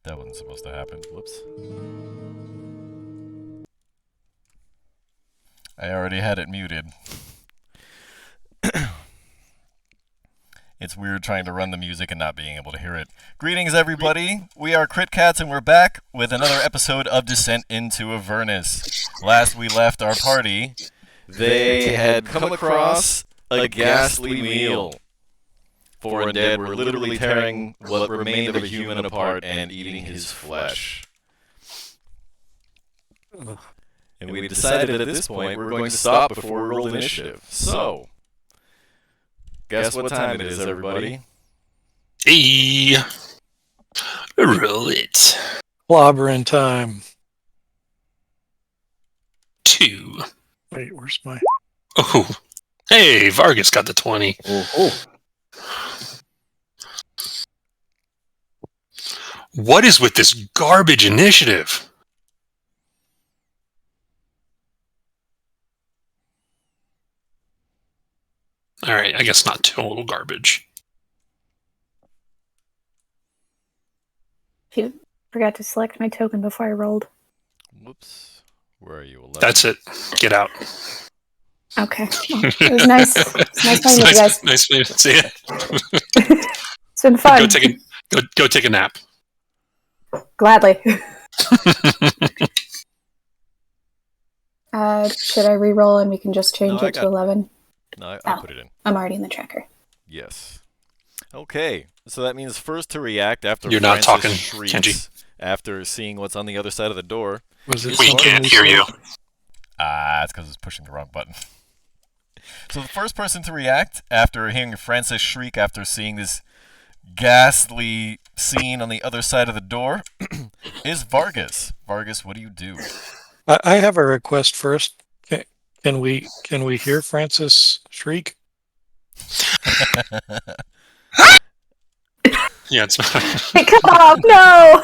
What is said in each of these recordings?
That wasn't supposed to happen. Whoops. I already had it muted. It's weird trying to run the music and not being able to hear it. Greetings, everybody. We are Crit Cats, and we're back with another episode of Descent into Avernus. Last we left our party, they had come across a ghastly meal. Four undead were literally tearing what remained of a human apart and eating his flesh. And we decided at this point we're going to stop before we roll initiative. So, guess what time it is, everybody? Hey, roll it. Clobbering time. 2. Wait, where's my... Oh, hey, Vargas got the 20. Oh. What is with this garbage initiative? Alright, I guess not total garbage. I forgot to select my token before I rolled. Whoops. Where are you? 11? That's it. Get out. Okay. Well, it was nice. It's nice playing with you guys. Nice to see you. It's been fun. Go take a nap. Gladly. Should I re-roll and we can just change it to 11? No, I put it in. I'm already in the tracker. Yes. Okay, so that means first to react after You're not talking, shrieks, Kenji. after seeing what's on the other side of the door. Was it We can't hear you. It's because it's pushing the wrong button. So the first person to react after hearing Francis shriek after seeing this ghastly scene on the other side of the door is Vargas. Vargas, what do you do? I have a request first. Can we hear Francis shriek? Yeah, it's Hey, come off! No!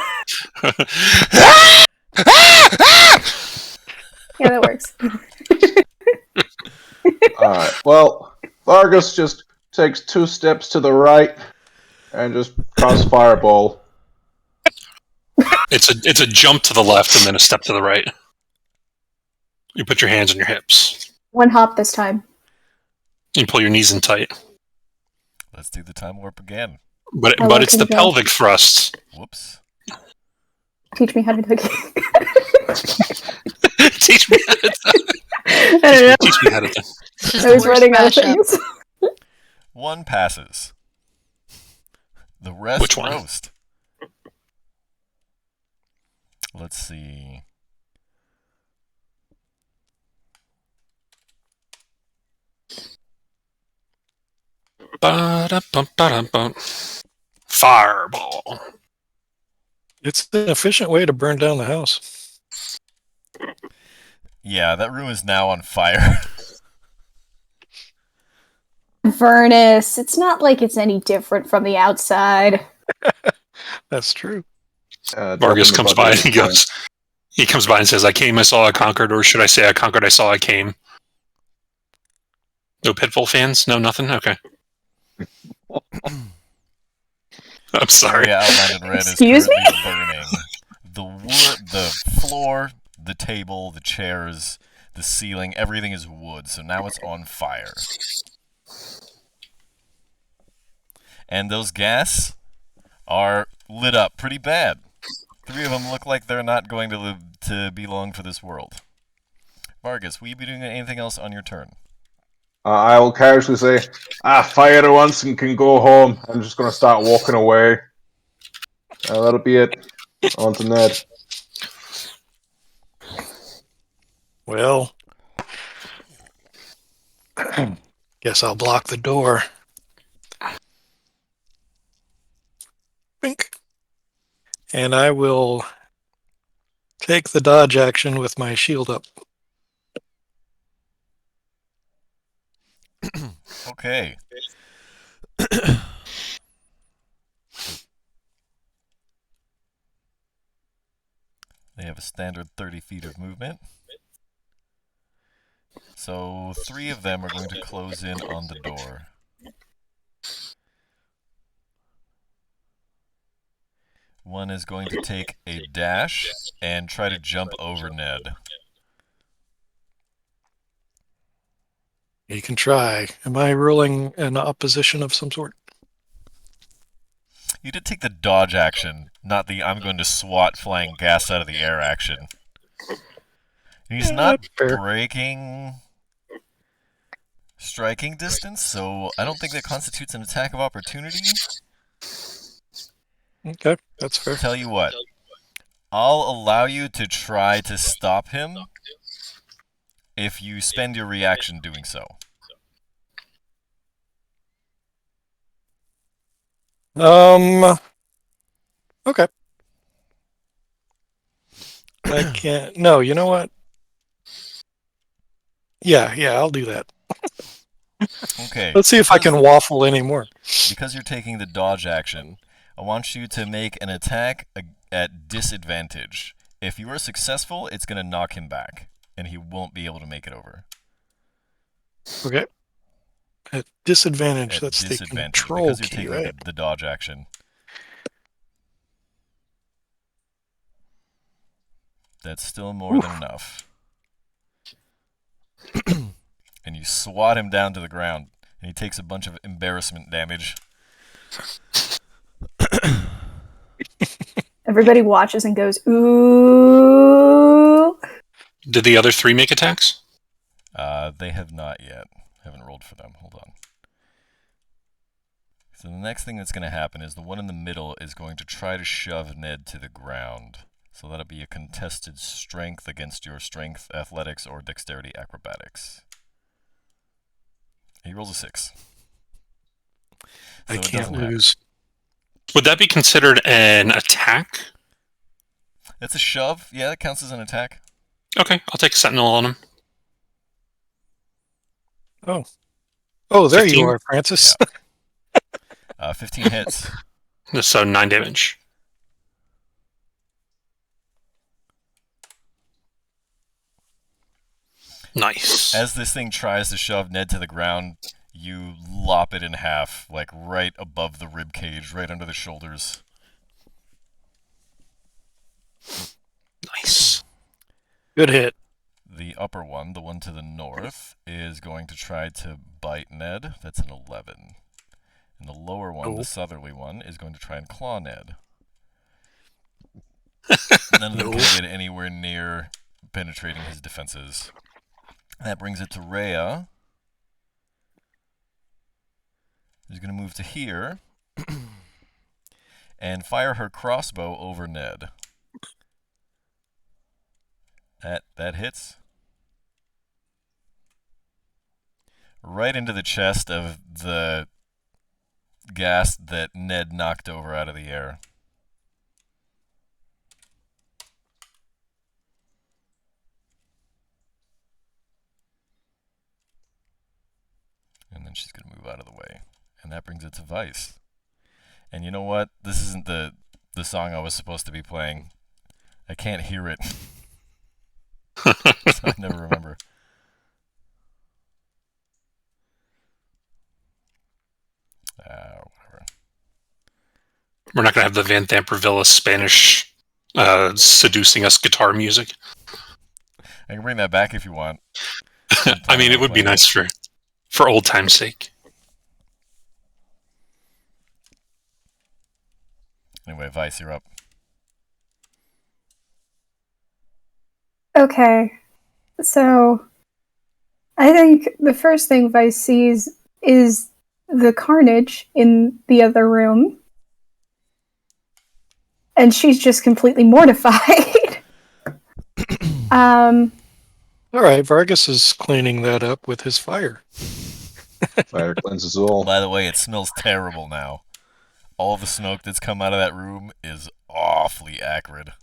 Yeah, that works. Alright, well, Vargas just takes 2 steps to the right and just casts Fireball. It's a jump to the left and then a step to the right. You put your hands on your hips. One hop this time. You pull your knees in tight. Let's do the time warp again. But Oh, it's the okay. pelvic thrusts. Whoops. Teach me how to do it. Teach me how to I don't know. Teach me how to do. I was running out of things. One passes. The rest Which one? roast. Let's see. Ba-da-bum-ba-da-bum. Fireball. It's an efficient way to burn down the house. Yeah, that room is now on fire. Avernus. It's not like it's any different from the outside. That's true. Vargas comes by and he comes by and says, I came, I saw, I conquered, or should I say I conquered, I saw, I came. No Pitfall fans? No, nothing? Okay. I'm sorry. Area outlined in red Excuse is currently burning. The wood, the floor, the table, the chairs, the ceiling, everything is wood, so now it's on fire. And those gas are lit up pretty bad. 3 of them look like they're not going to live to be long for this world. Vargas, will you be doing anything else on your turn? I will casually say, fire it once and can go home. I'm just going to start walking away. That'll be it. On to Ned. Well, guess I'll block the door. Bink. And I will take the dodge action with my shield up. Okay. They have a standard 30 feet of movement. So 3 of them are going to close in on the door. One is going to take a dash and try to jump over Ned. You can try. Am I rolling an opposition of some sort? You did take the dodge action, not the I'm going to swat flying gas out of the air action. He's not that's fair. breaking striking distance, so I don't think that constitutes an attack of opportunity. Okay, that's fair. Tell you what, I'll allow you to try to stop him if you spend your reaction doing so. Okay. I can't. No, you know what? Yeah, I'll do that. Okay. Let's see if I can waffle anymore. Because you're taking the dodge action, I want you to make an attack at disadvantage. If you are successful, it's going to knock him back, and he won't be able to make it over. Okay. At disadvantage, At that's disadvantage, the control because you're key, taking right? the dodge action. That's still more than enough. And you swat him down to the ground, and he takes a bunch of embarrassment damage. Everybody watches and goes, ooh. Did the other 3 make attacks? They have not yet. Haven't rolled for them. Hold on. So the next thing that's going to happen is the one in the middle is going to try to shove Ned to the ground. So that'll be a contested strength against your strength, athletics, or dexterity acrobatics. He rolls a 6. I it can't doesn't happen. lose. Would that be considered an attack? It's a shove. Yeah, that counts as an attack. Okay, I'll take Sentinel on him. Oh, there 15? you are, Francis. Yeah. 15 hits. So 9 damage. Nice. As this thing tries to shove Ned to the ground, you lop it in half, like right above the rib cage, right under the shoulders. Nice. Good hit. The upper one, the one to the north, is going to try to bite Ned. That's an 11. And the lower one, the southerly one, is going to try and claw Ned. None of them can get anywhere near penetrating his defenses. That brings it to Rhea. She's going to move to here and fire her crossbow over Ned. That hits. Right into the chest of the gas that Ned knocked over out of the air. And then she's going to move out of the way. And that brings it to Vice. And you know what? This isn't the song I was supposed to be playing. I can't hear it. So I never remember. Whatever. We're not going to have the Van Thampervilla Spanish seducing us guitar music. I can bring that back if you want. I mean, it would be nice for old time's sake. Anyway, Vice, you're up. Okay. So, I think the first thing Vice sees is the carnage in the other room. And she's just completely mortified. All right, Vargas is cleaning that up with his fire. Fire cleanses all. By the way, it smells terrible now. All the smoke that's come out of that room is awfully acrid.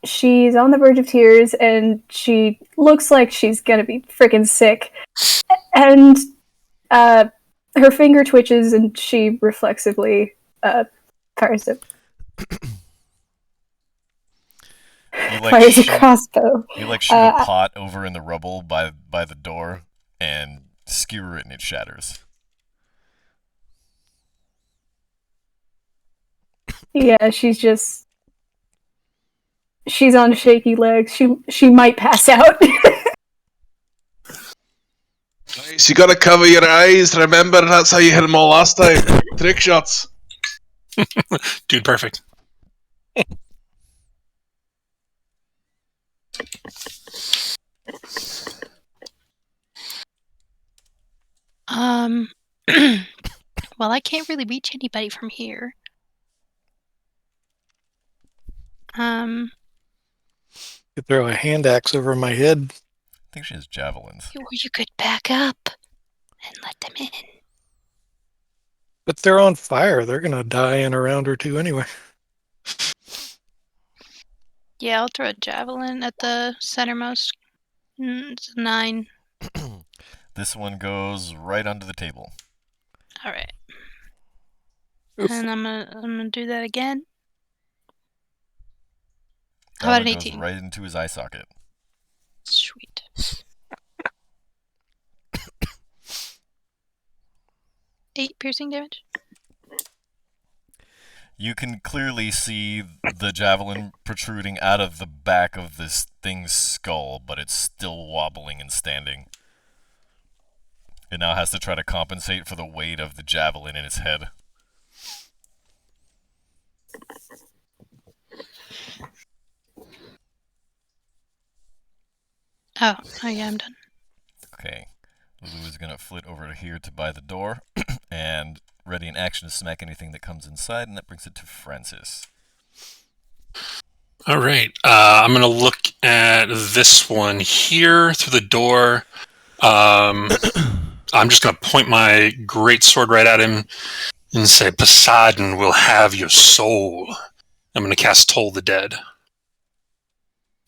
She's on the verge of tears, and she looks like she's gonna be freaking sick. And her finger twitches, and she reflexively fires it. Fires a crossbow. You shoot a pot over in the rubble by the door and skewer it, and it shatters. Yeah, she's on shaky legs. She might pass out. Nice, you gotta cover your eyes. Remember, that's how you hit them all last time. Trick shots. Dude, perfect. Well, I can't really reach anybody from here. Could throw a hand axe over my head. I think she has javelins. Or you could back up and let them in. But they're on fire. They're gonna die in a round or two anyway. Yeah, I'll throw a javelin at the centermost. It's a 9. This one goes right under the table. All right. Oof. And I'm gonna do that again. That How about one an goes 18? right into his eye socket. Sweet. Eight piercing damage. You can clearly see the javelin protruding out of the back of this thing's skull, but it's still wobbling and standing. It now has to try to compensate for the weight of the javelin in its head. Oh yeah, I'm done. Okay. Lulu is going to flit over to here to by the door, and ready in action to smack anything that comes inside, and that brings it to Francis. All right. I'm going to look at this one here through the door. I'm just going to point my great sword right at him and say, Poseidon will have your soul. I'm going to cast Toll the Dead.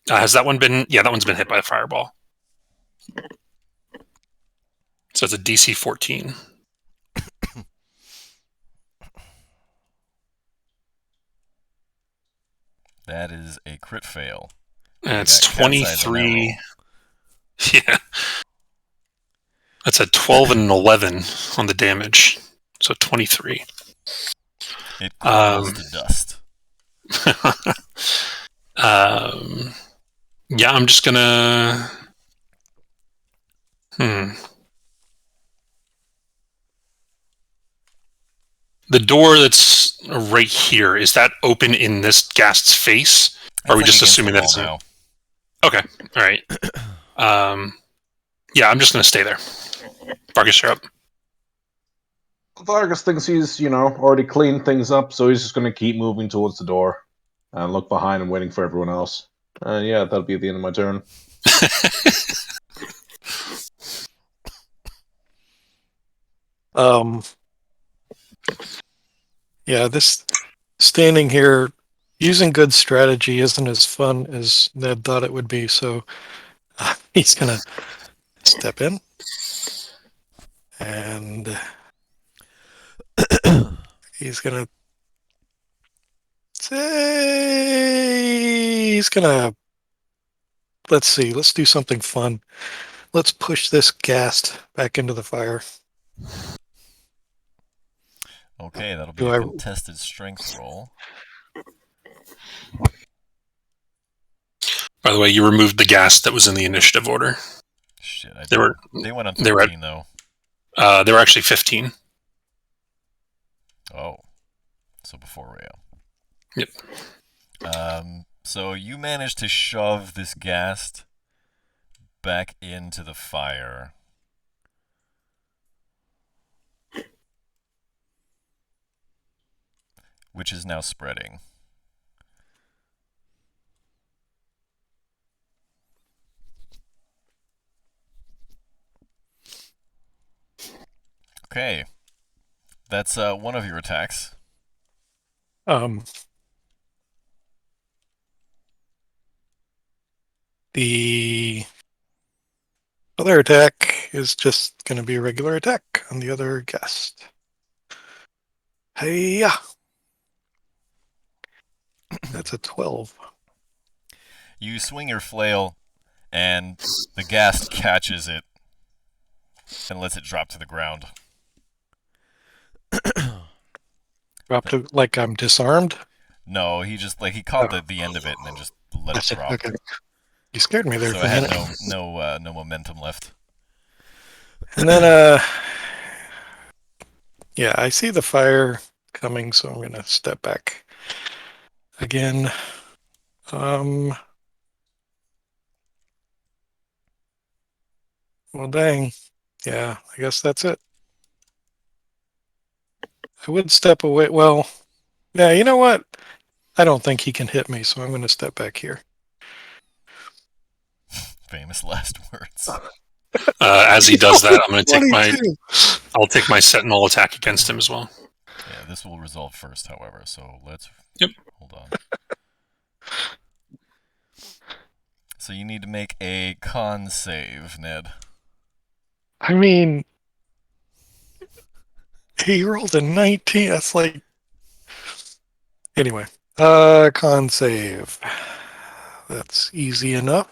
Has that one been... Yeah, that one's been hit by a fireball. So it's a DC 14. That is a crit fail. And it's got cat's eyes on that 23. Yeah. That's a 12 and an 11 on the damage. So 23. It cools to dust. Yeah, I'm just gonna... The door that's right here, is that open in this ghast's face? Or are we It's just like against assuming the that it's... wall now. Okay, alright. Yeah, I'm just gonna stay there. Vargas, you're up. Vargas thinks he's, already cleaned things up, so he's just going to keep moving towards the door and look behind and waiting for everyone else. Yeah, that'll be the end of my turn. Yeah, this standing here using good strategy isn't as fun as Ned thought it would be, so he's gonna step in and he's gonna let's see, let's do something fun. Let's push this ghast back into the fire. Okay, that'll be a contested strength roll. By the way, you removed the ghast that was in the initiative order. Shit, They went on they were 13, though. They were actually 15. Oh. So before Rayo. Yep. So you managed to shove this ghast back into the fire. Which is now spreading. Okay. That's one of your attacks. The other attack is just going to be a regular attack on the other guest. Hey-ya! That's a 12. You swing your flail, and the ghast catches it and lets it drop to the ground. Drop to like I'm disarmed? No, he just he caught the end of it and then just let it drop. Okay. You scared me there So for it a had minute. no momentum left. And then, yeah, I see the fire coming, so I'm gonna step back again. Well, dang. Yeah, I guess that's it. I would step away. Well, yeah, you know what? I don't think he can hit me, so I'm going to step back here. Famous last words. As he does that, I'm going to take 22. I'll take my sentinel attack against him as well. Yeah, this will resolve first, however. So let's hold on. So you need to make a con save, Ned. I mean, he rolled a 19. That's like. Anyway, con save. That's easy enough.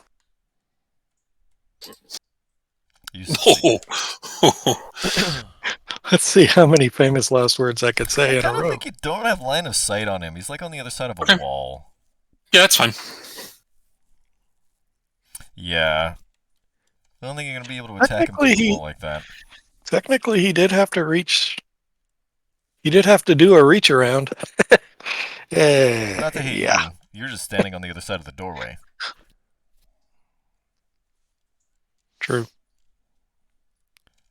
You Let's see how many famous last words I could say in a I row. think you don't have line of sight on him. He's like on the other side of a Okay. wall. Yeah, that's fine. Yeah. I don't think you're going to be able to attack him through the wall like that. Technically, he did have to reach. He did have to do a reach around. Not to hit you. You're just standing on the other side of the doorway. True.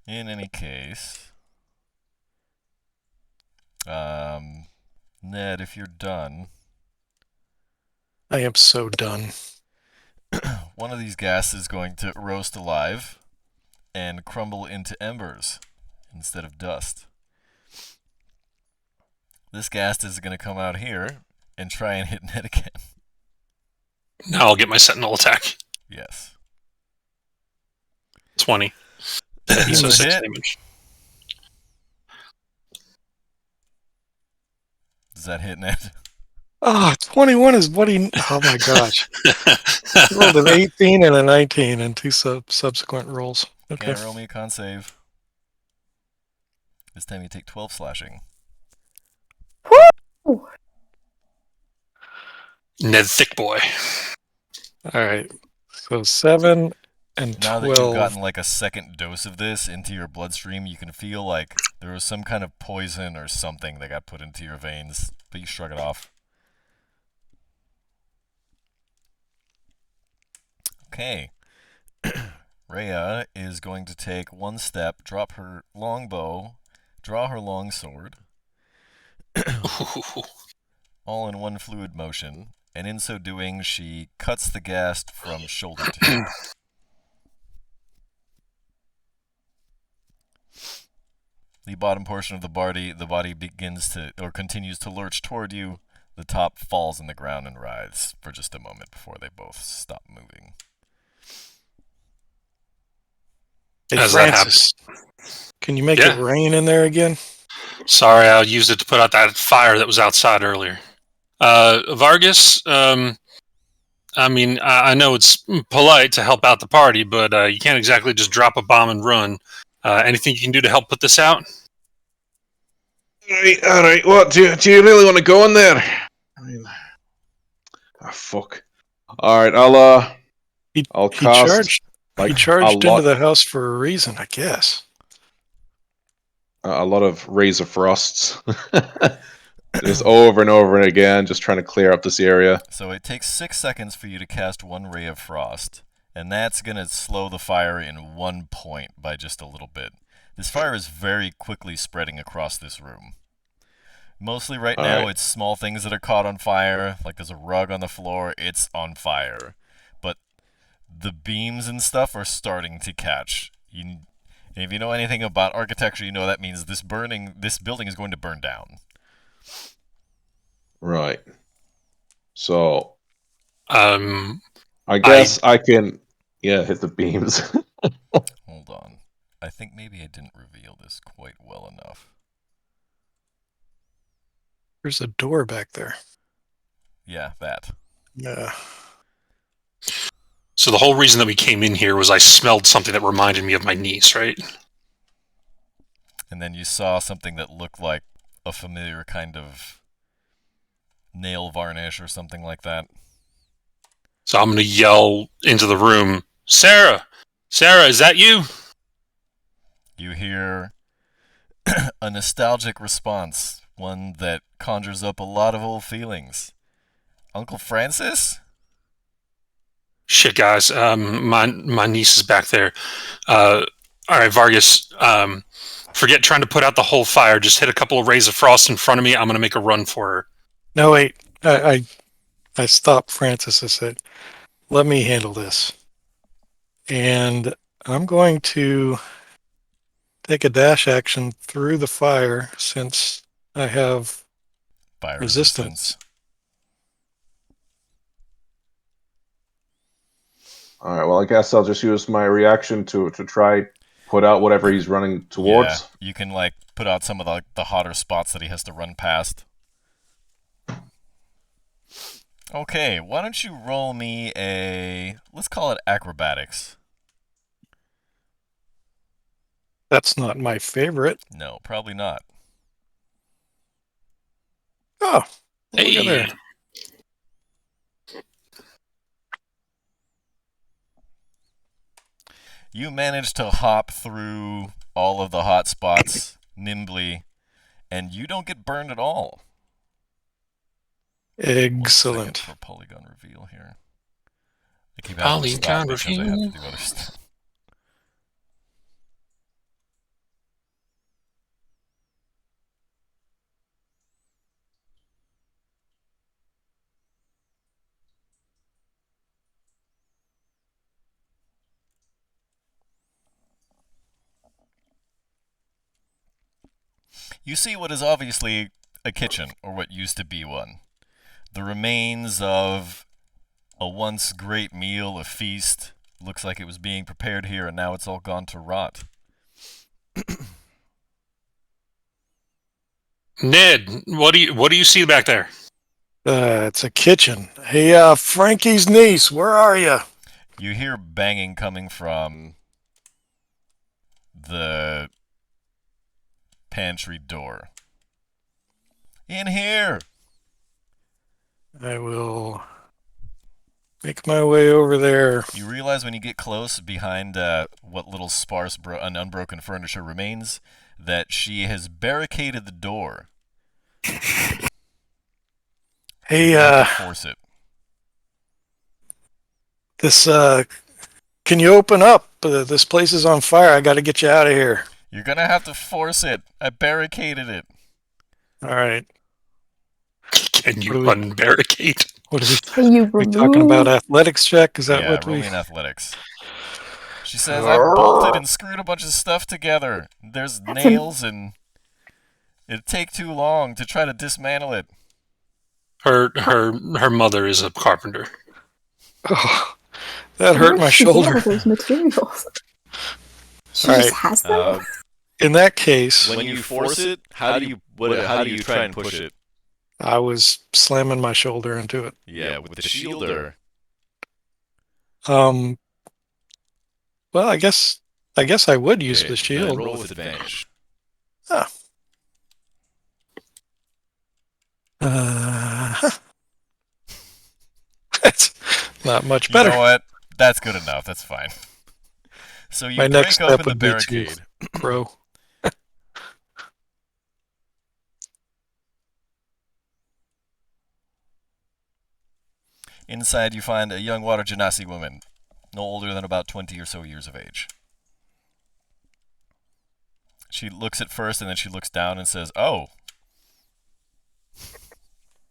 In any case, Ned, if you're done, I am so done. one of these gas is going to roast alive and crumble into embers instead of dust. This gas is going to come out here and try and hit Ned again. Now I'll get my sentinel attack. Yes. 20. So 6 damage. Does that hit, Ned? Oh, 21 is what he. Oh my gosh. He rolled an 18 and a 19 and two subsequent rolls. Okay. Okay, roll me a con save. This time you take 12 slashing. Woo! Ned Thick Boy. All right. So 7 and 12. Now that you've gotten like a second dose of this into your bloodstream, you can feel like there was some kind of poison or something that got put into your veins, but you shrug it off. Okay. Rhea is going to take one step, drop her longbow, draw her longsword, all in one fluid motion, and in so doing, she cuts the ghast from shoulder to hip. The bottom portion of the body begins to, or continues to lurch toward you. The top falls in the ground and writhes for just a moment before they both stop moving. Hey, As Francis, can you make it rain in there again? Sorry, I used it to put out that fire that was outside earlier. Vargas, I mean, I know it's polite to help out the party, but you can't exactly just drop a bomb and run. Anything you can do to help put this out? All right. What do you really want to go in there? I mean, fuck. All right, I'll cast. He charged into the house for a reason, I guess. A lot of Rays of Frosts. Just over and over and again, just trying to clear up this area. So it takes 6 seconds for you to cast one Ray of Frost, and that's going to slow the fire in 1 point by just a little bit. This fire is very quickly spreading across this room. Mostly right now, it's small things that are caught on fire, like there's a rug on the floor, it's on fire. But the beams and stuff are starting to catch. And if you know anything about architecture, you know that means this building is going to burn down. Right. So, I guess I can, hit the beams. Hold on. I think maybe I didn't reveal this quite well enough. There's a door back there. Yeah, that. Yeah. So the whole reason that we came in here was I smelled something that reminded me of my niece, right? And then you saw something that looked like a familiar kind of nail varnish or something like that. So I'm going to yell into the room, Sarah! Sarah, is that you? You hear a nostalgic response, one that conjures up a lot of old feelings. Uncle Francis? Shit, guys. My niece is back there. All right, Vargas. Forget trying to put out the whole fire. Just hit a couple of rays of frost in front of me. I'm going to make a run for her. No, wait. I stopped Francis. I said, let me handle this. And I'm going to take a dash action through the fire since I have Fire resistance. All right. Well, I guess I'll just use my reaction to try put out whatever he's running towards. Yeah, you can like put out some of the hotter spots that he has to run past. Okay, why don't you roll me let's call it acrobatics. That's not my favorite. No, probably not. Oh, look Hey. at there. You manage to hop through all of the hot spots nimbly, and you don't get burned at all. 1 second Excellent. for polygon reveal here. I keep having to stop Polygon because I have reveal. to do other stuff. You see what is obviously a kitchen, or what used to be one. The remains of a once great meal, a feast. Looks like it was being prepared here, and now it's all gone to rot. Ned, what do you see back there? It's a kitchen. Hey, Frankie's niece, where are you? You hear banging coming from the pantry door. In here! I will make my way over there. You realize when you get close behind what little sparse and unbroken furniture remains that she has barricaded the door. Hey, You have to force it. can you open up? This place is on fire. I got to get you out of here. You're gonna have to force it. I barricaded it. All right. Can you What unbarricade? What are Can you we talking remove? about? Athletics check? Is that Yeah, what roll we? me in athletics. She says, I bolted and screwed a bunch of stuff together. There's That's nails and it'd take too long to try to dismantle it. Her mother is a carpenter. Oh, that Where hurt my does she get all shoulder. those materials. She All just right. has them. In that case, When you force it, how do you try and push it? I was slamming my shoulder into it. Yeah, with the shielder. Well, I guess I would use the Then shield. roll with advantage. That's not much You better. know what? That's good enough. That's fine. So you My next break step open the would be to barricade. Crow. Inside you find a young water genasi woman, no older than about 20 or so years of age. She looks at first and then she looks down and says, "Oh,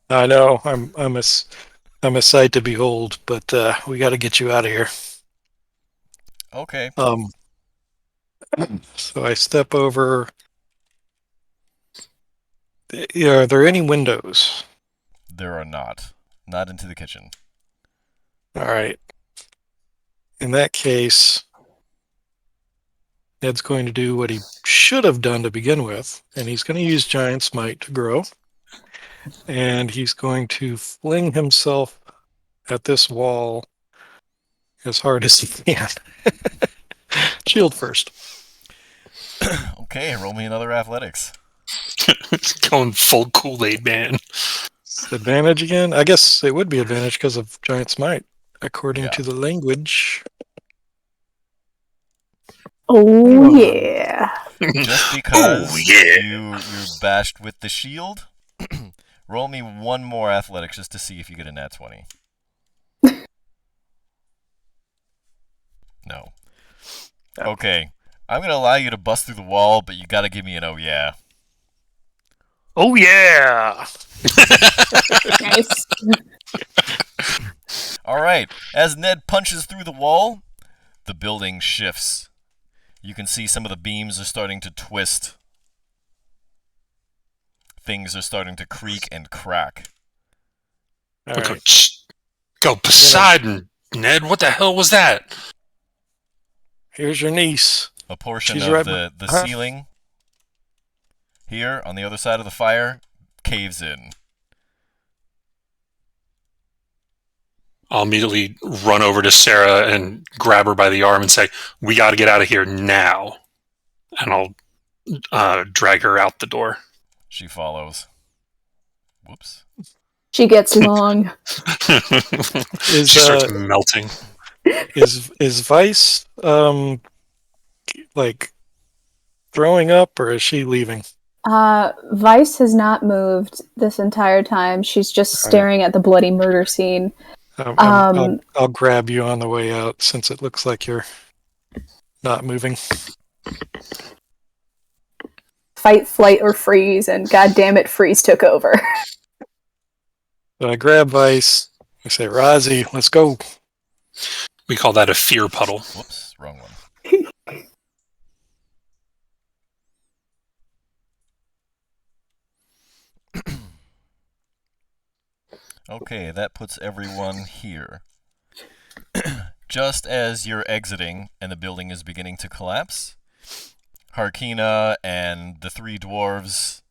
I know I'm a sight to behold, but we got to get you out of here. okay." So I step over. Are there any windows? There are not. Not into the kitchen. All right. In that case, Ned's going to do what he should have done to begin with, and he's going to use Giant Smite to grow. And he's going to fling himself at this wall as hard as he can. Shield first. Okay, roll me another athletics. Going full Kool-Aid man. Advantage again? I guess it would be advantage because of Giant Smite, according Yeah. to the language. Oh yeah. Just because Oh, yeah. you bashed with the shield, roll me one more athletics just to see if you get a nat 20. No. Okay. I'm going to allow you to bust through the wall, but you got to give me an oh yeah. Oh yeah! Nice. All right. As Ned punches through the wall, the building shifts. You can see some of the beams are starting to twist. Things are starting to creak and crack. All Go, right. go Poseidon, Ned. What the hell was that? Here's your niece. A portion She's of right the behind- ceiling here on the other side of the fire caves in. I'll immediately run over to Sarah and grab her by the arm and say, "We got to get out of here now." And I'll drag her out the door. She follows. Whoops. She gets long. She starts melting. Is Vice like throwing up, or is she leaving? Vice has not moved this entire time. She's just staring at the bloody murder scene. I'll grab you on the way out since it looks like you're not moving. Fight, flight, or freeze, and goddamn it, freeze took over. So I grab Vice. I say, Rozzy, let's go. We call that a fear puddle. Whoops, wrong one. Okay, that puts everyone here. Just as you're exiting and the building is beginning to collapse, Harkina and the three dwarves,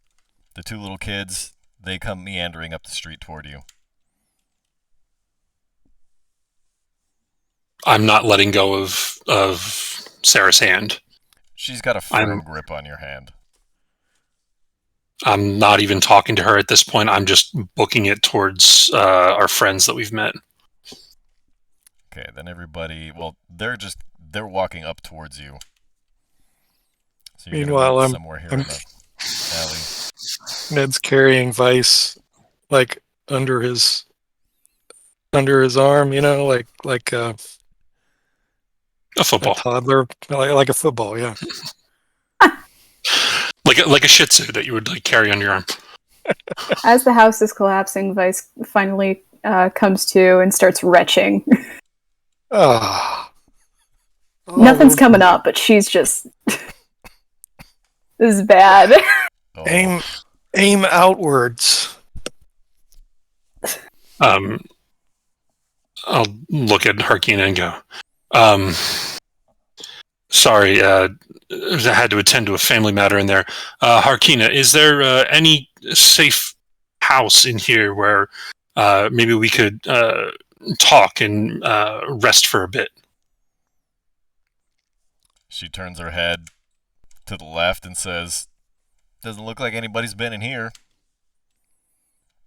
the two little kids, they come meandering up the street toward you. I'm not letting go of Sarah's hand. She's got a firm grip on your hand. I'm not even talking to her at this point. I'm just booking it towards our friends that we've met. Okay, then everybody, well, they're walking up towards you. So you're Meanwhile, I'm somewhere here in the alley. Ned's carrying Vice like under his arm, like A football. a toddler, like a football, yeah. Like a Shih Tzu that you would like carry on your arm. As the house is collapsing, Vice finally comes to and starts retching. Ah. Nothing's coming up, but she's just... This is bad. Oh. Aim outwards. I'll look at Harkina and go, sorry, I had to attend to a family matter in there. Harkina, is there any safe house in here where maybe we could talk and rest for a bit? She turns her head to the left and says, "Doesn't look like anybody's been in here."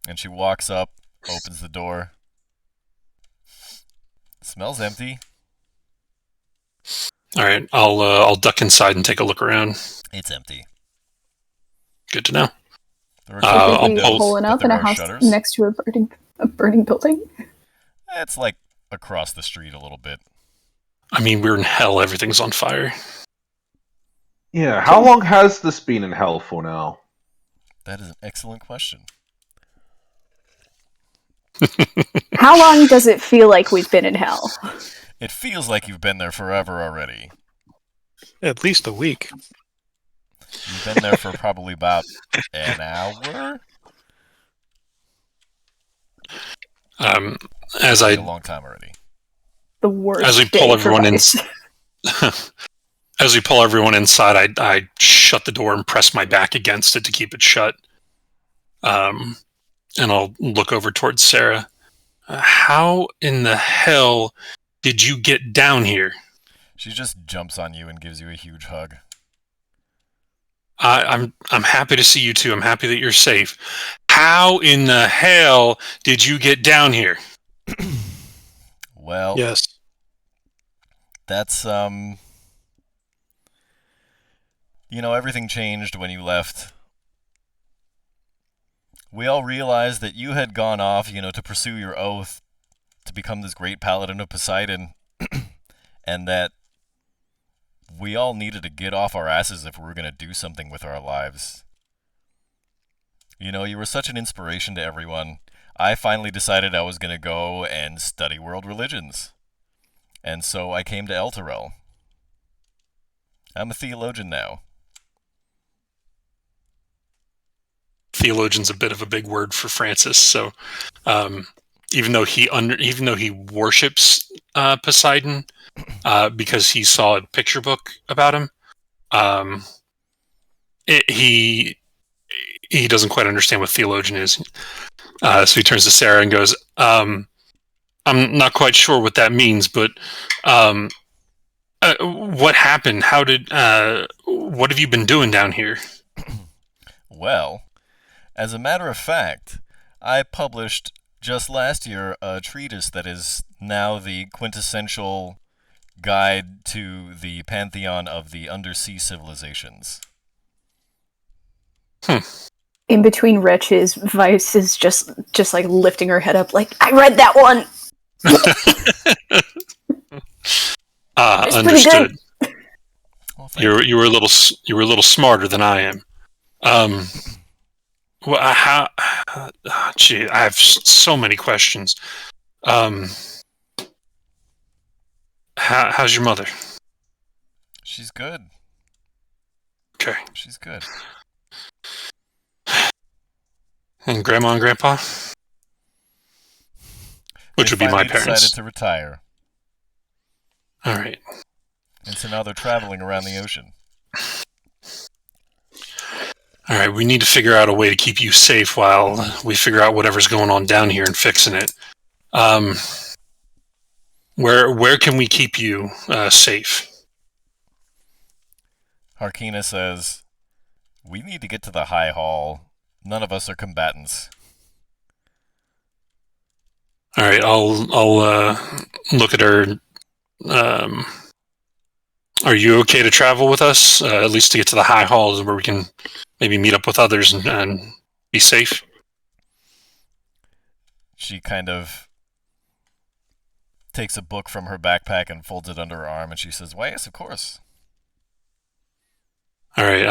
And she walks up, opens the door. Smells empty. All right, I'll duck inside and take a look around. It's empty. Good to know. There are I'll Is he pull- pulling up but in there a are house shutters. next to a burning building? It's like across the street a little bit. I mean, we're in hell. Everything's on fire. Yeah, how long has this been in hell for now? That is an excellent question. How long does it feel like we've been in hell? It feels like you've been there forever already. At least a week. You've been there for probably about an hour? As Like a I long time already. The worst. As we day pull for everyone in, Vice. as we pull everyone inside, I shut the door and press my back against it to keep it shut. And I'll look over towards Sarah. How in the hell did you get down here? She just jumps on you and gives you a huge hug. I'm happy to see you too. I'm happy that you're safe. how in the hell did you get down here? Well, Yes. that's everything changed when you left. We all realized that you had gone off, to pursue your oath to become this great paladin of Poseidon, and that we all needed to get off our asses if we were going to do something with our lives. You were such an inspiration to everyone. I finally decided I was going to go and study world religions. And so I came to Elturel. I'm a theologian now. Theologian's a bit of a big word for Francis, so even though he worships Poseidon because he saw a picture book about him, he doesn't quite understand what theologian is. So he turns to Sarah and goes, I'm not quite sure what that means, but what happened? What have you been doing down here? Well, as a matter of fact, I published just last year a treatise that is now the quintessential guide to the pantheon of the undersea civilizations. In between retches, Vice is just like lifting her head up, like, I read that one. It's Understood. Well, You were a little smarter than I am. Well, gee, I have so many questions. How's your mother? She's good. Okay. She's good. And Grandma and Grandpa? Which would be my parents. Decided to retire. All right. And so now they're traveling around the ocean. All right, we need to figure out a way to keep you safe while we figure out whatever's going on down here and fixing it. Where can we keep you safe? Harkina says, we need to get to the High Hall. None of us are combatants. All right, I'll look at her. Are you okay to travel with us? At least to get to the High Hall, where we can maybe meet up with others and be safe. She kind of takes a book from her backpack and folds it under her arm, and she says, why, yes, of course. All right,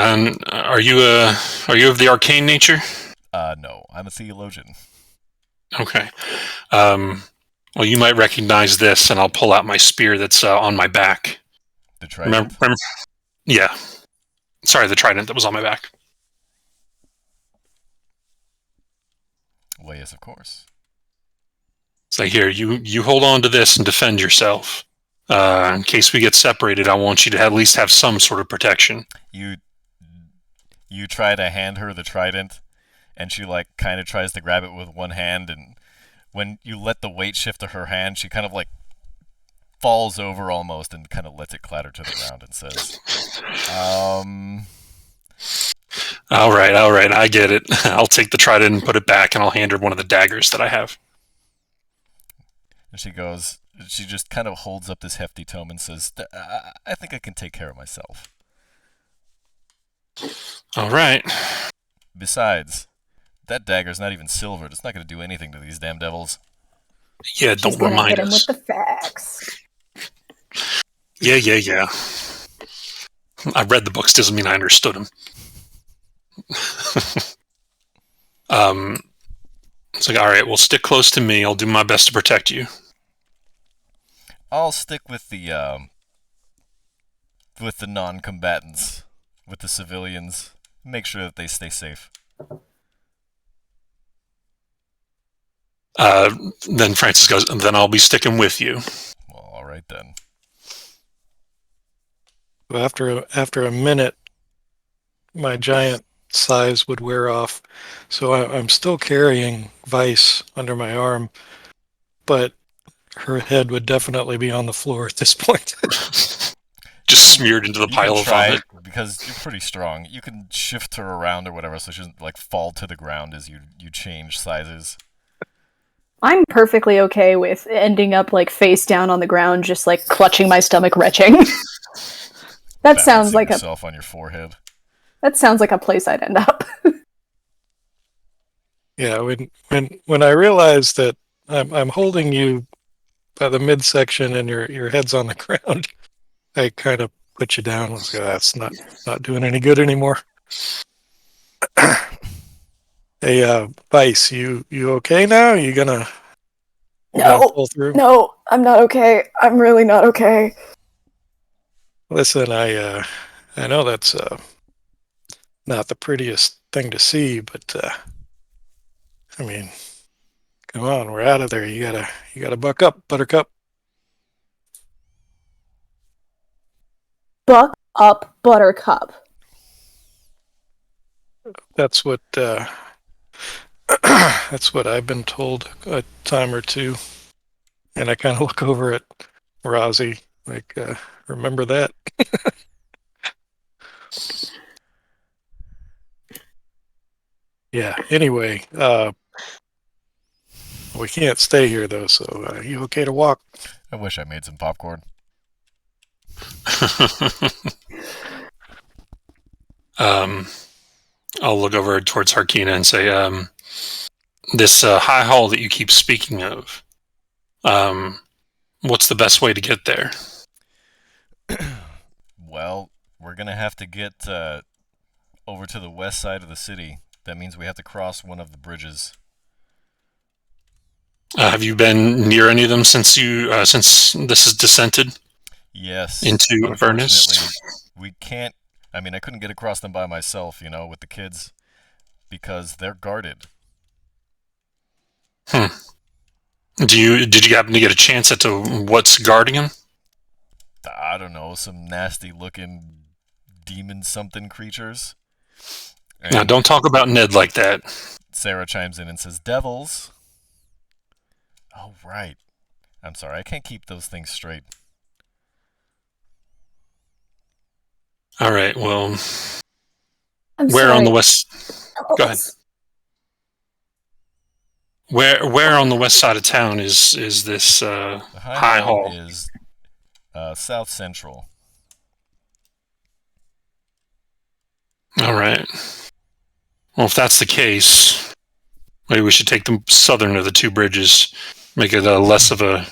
are you of the arcane nature? No, I'm a theologian. Okay. Well, you might recognize this, and I'll pull out my spear that's on my back. The trident? Remember? Yeah. Sorry, the trident that was on my back. Well, yes, of course. So here, you hold on to this and defend yourself. In case we get separated, I want you to at least have some sort of protection. You try to hand her the trident, and she kind of tries to grab it with one hand, and when you let the weight shift to her hand, she kind of falls over almost and kind of lets it clatter to the ground and says, All right, I get it. I'll take the trident and put it back, and I'll hand her one of the daggers that I have. And she just kind of holds up this hefty tome and says, I think I can take care of myself. All right. Besides, that dagger's not even silvered. It's not going to do anything to these damn devils. Yeah, She's don't gonna remind hit him us. with the facts. Yeah. I read the books, doesn't mean I understood them. It's like, all right, well, stick close to me. I'll do my best to protect you. I'll stick with the non-combatants, with the civilians. Make sure that they stay safe. Then Francis goes, then I'll be sticking with you. Well, all right then. After a minute, my giant size would wear off, so I'm still carrying Vice under my arm, but her head would definitely be on the floor at this point. just smeared into the You pile can of try vomit. because you're pretty strong. You can shift her around or whatever, so she doesn't like fall to the ground as you change sizes. I'm perfectly okay with ending up like face down on the ground, just like clutching my stomach, retching. That sounds Balancing like yourself on your forehead. that sounds like a place I'd end up. Yeah, when I realized that I'm holding you by the midsection and your head's on the ground, I kind of put you down. I was like, that's not doing any good anymore. Hey, Vice, you okay now? You gonna pull through? No, I'm not okay. I'm really not okay. Listen, I know that's not the prettiest thing to see, but I mean, come on, we're out of there. You gotta buck up, Buttercup. Buck up, Buttercup. That's what that's what I've been told a time or two. And I kind of look over at Rozzy, like, remember that? Yeah. Anyway, we can't stay here though. So, you okay to walk? I wish I made some popcorn. I'll look over towards Harkina and say, this high hall that you keep speaking of, what's the best way to get there? Well, we're gonna have to get over to the west side of the city. That means we have to cross one of the bridges. Have you been near any of them since this is descended? Yes. Into Avernus? Unfortunately, we can't. I mean, I couldn't get across them by myself, with the kids, because they're guarded. Did you happen to get a chance at what's guarding them? I don't know, some nasty-looking demon-something creatures. And Now, don't talk about Ned like that. Sarah chimes in and says, "Devils." Oh, right. I'm sorry, I can't keep those things straight. All right, well, I'm where sorry. on the west? Go ahead. Where on the west side of town is this The high hall? is south central. All right. Well, if that's the case, maybe we should take the southern of the two bridges, make it less of a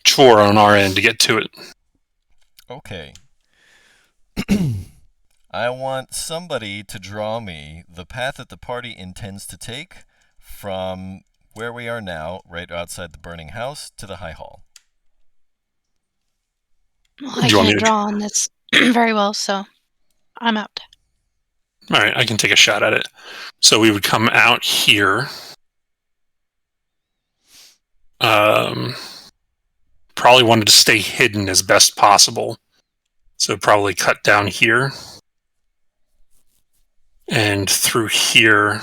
chore on our end to get to it. Okay. I want somebody to draw me the path that the party intends to take from where we are now, right outside the burning house, to the high hall. Well, I can't draw on this very well, so I'm out. All right, I can take a shot at it. So we would come out here. Probably wanted to stay hidden as best possible. So probably cut down here. And through here.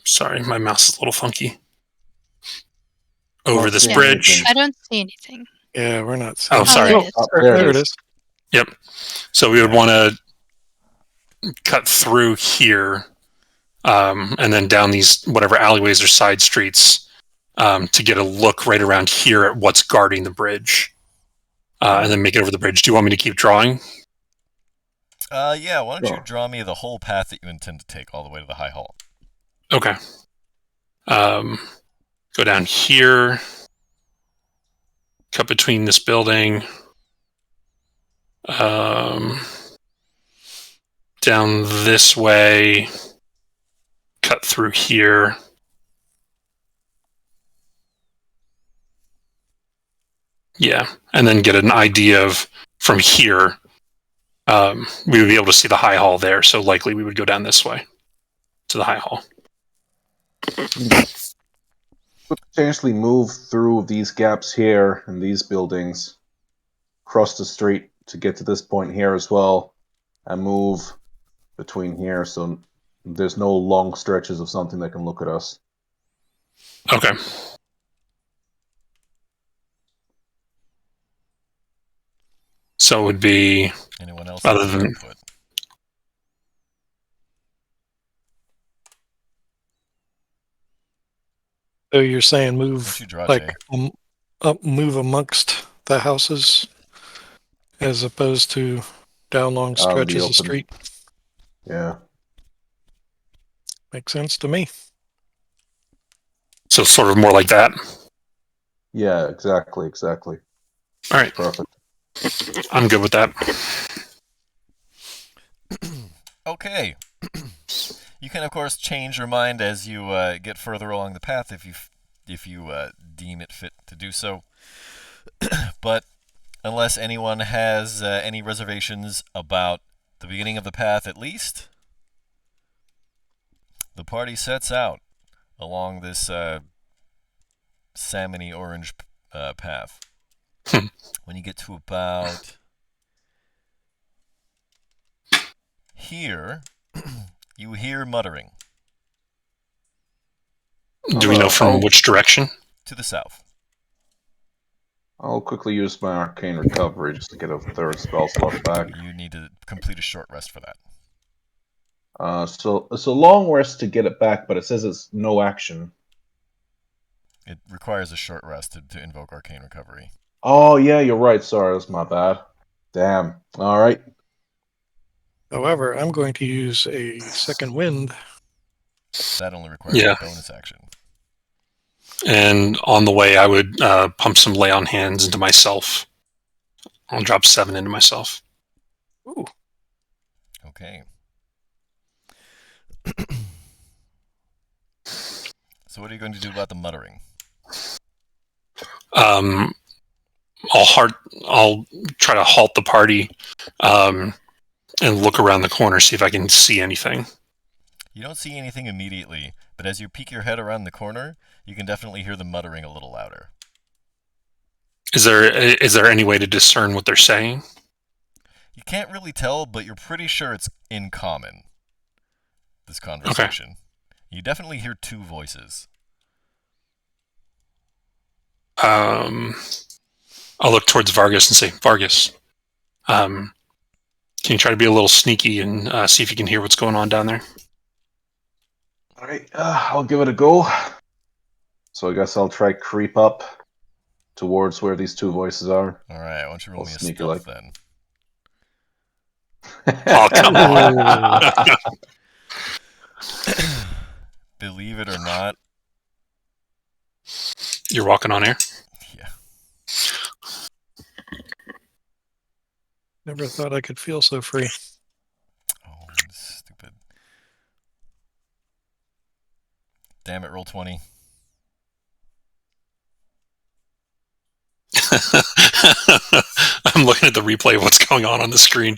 Sorry, my mouse is a little funky. Over this bridge. I don't see anything. Yeah, we're not seeing. Oh, sorry. There it is. Yep. So we would want to cut through here, and then down these whatever alleyways or side streets, to get a look right around here at what's guarding the bridge, and then make it over the bridge. Do you want me to keep drawing? Yeah, why don't you draw me the whole path that you intend to take all the way to the high hall? Okay. Go down here, cut between this building, down this way, cut through here. Yeah, and then get an idea of from here. We would be able to see the high hall there, so likely we would go down this way to the high hall. Could potentially move through these gaps here in these buildings, cross the street to get to this point here as well, and move between here so there's no long stretches of something that can look at us. Okay. So it would be Anyone else Other have than- input? So you're saying Once move you draw, like Jay. up, move amongst the houses, as opposed to down long the stretches of open. street. Yeah. Makes sense to me. So sort of more like that. Yeah, exactly. All right, Perfect. I'm good with that. Okay. You can, of course, change your mind as you get further along the path if you deem it fit to do so. But unless anyone has any reservations about the beginning of the path, at least, the party sets out along this salmony orange path. When you get to about here, you hear muttering Do we know from I'll- which direction? to the south. I'll quickly use my arcane recovery just to get a third spell slot back. You need to complete a short rest for that. So it's a long rest to get it back, but it says it's no action. It requires a short rest to invoke arcane recovery. Oh yeah, you're right. Sorry, that's my bad. Damn. All right. However, I'm going to use a second wind. That only requires Yeah. a bonus action. And on the way, I would pump some lay on hands into myself. I'll drop 7 into myself. Ooh, Okay. So what are you going to do about the muttering? I'll try to halt the party and look around the corner, see if I can see anything. You don't see anything immediately, but as you peek your head around the corner, you can definitely hear the muttering a little louder. Is there any way to discern what they're saying? You can't really tell, but you're pretty sure it's in common, this conversation. You definitely hear two voices. I'll look towards Vargas and say, Vargas, can you try to be a little sneaky and see if you can hear what's going on down there? All right. I'll give it a go. So I guess I'll try creep up towards where these two voices are. All right, why don't you roll I'll me a sneak stealth like- then? Oh, come on. Believe it or not, You're walking on air? yeah. never thought I could feel so free. Oh, stupid. Damn it, roll 20. I'm looking at the replay of what's going on the screen.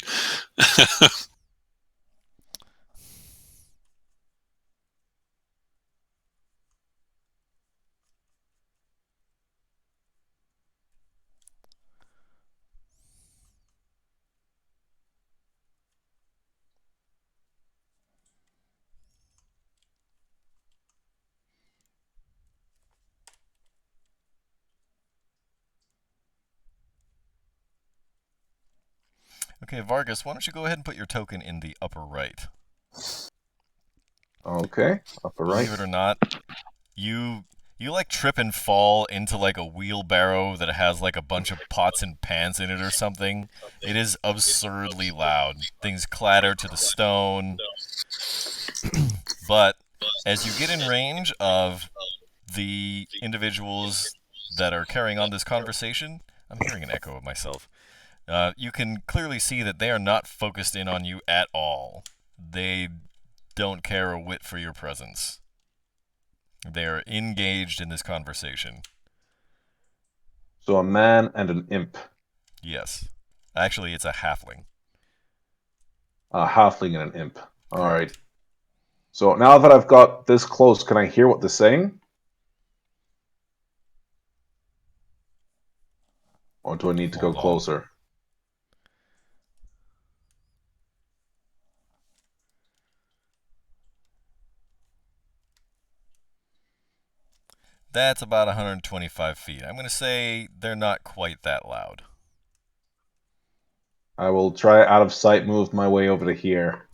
Okay, Vargas, why don't you go ahead and put your token in the upper right? Okay. Upper right. Believe it or not, you like trip and fall into like a wheelbarrow that has like a bunch of pots and pans in it or something. It is absurdly loud. Things clatter to the stone. But as you get in range of the individuals that are carrying on this conversation, I'm hearing an echo of myself. You can clearly see that they are not focused in on you at all. They don't care a whit for your presence. They are engaged in this conversation. So a man and an imp. Yes. Actually, it's a halfling. A halfling and an imp. All right. So now that I've got this close, can I hear what they're saying? Or do I need to go Hold on. closer? That's about 125 feet. I'm going to say they're not quite that loud. I will try out of sight move my way over to here.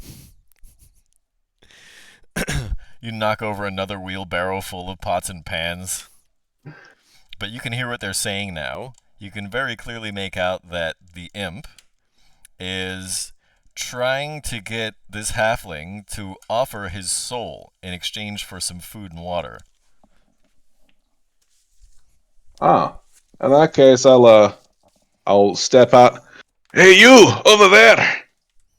You knock over another wheelbarrow full of pots and pans. But you can hear what they're saying now. You can very clearly make out that the imp is trying to get this halfling to offer his soul in exchange for some food and water. Ah, in that case, I'll step out. Hey, you over there!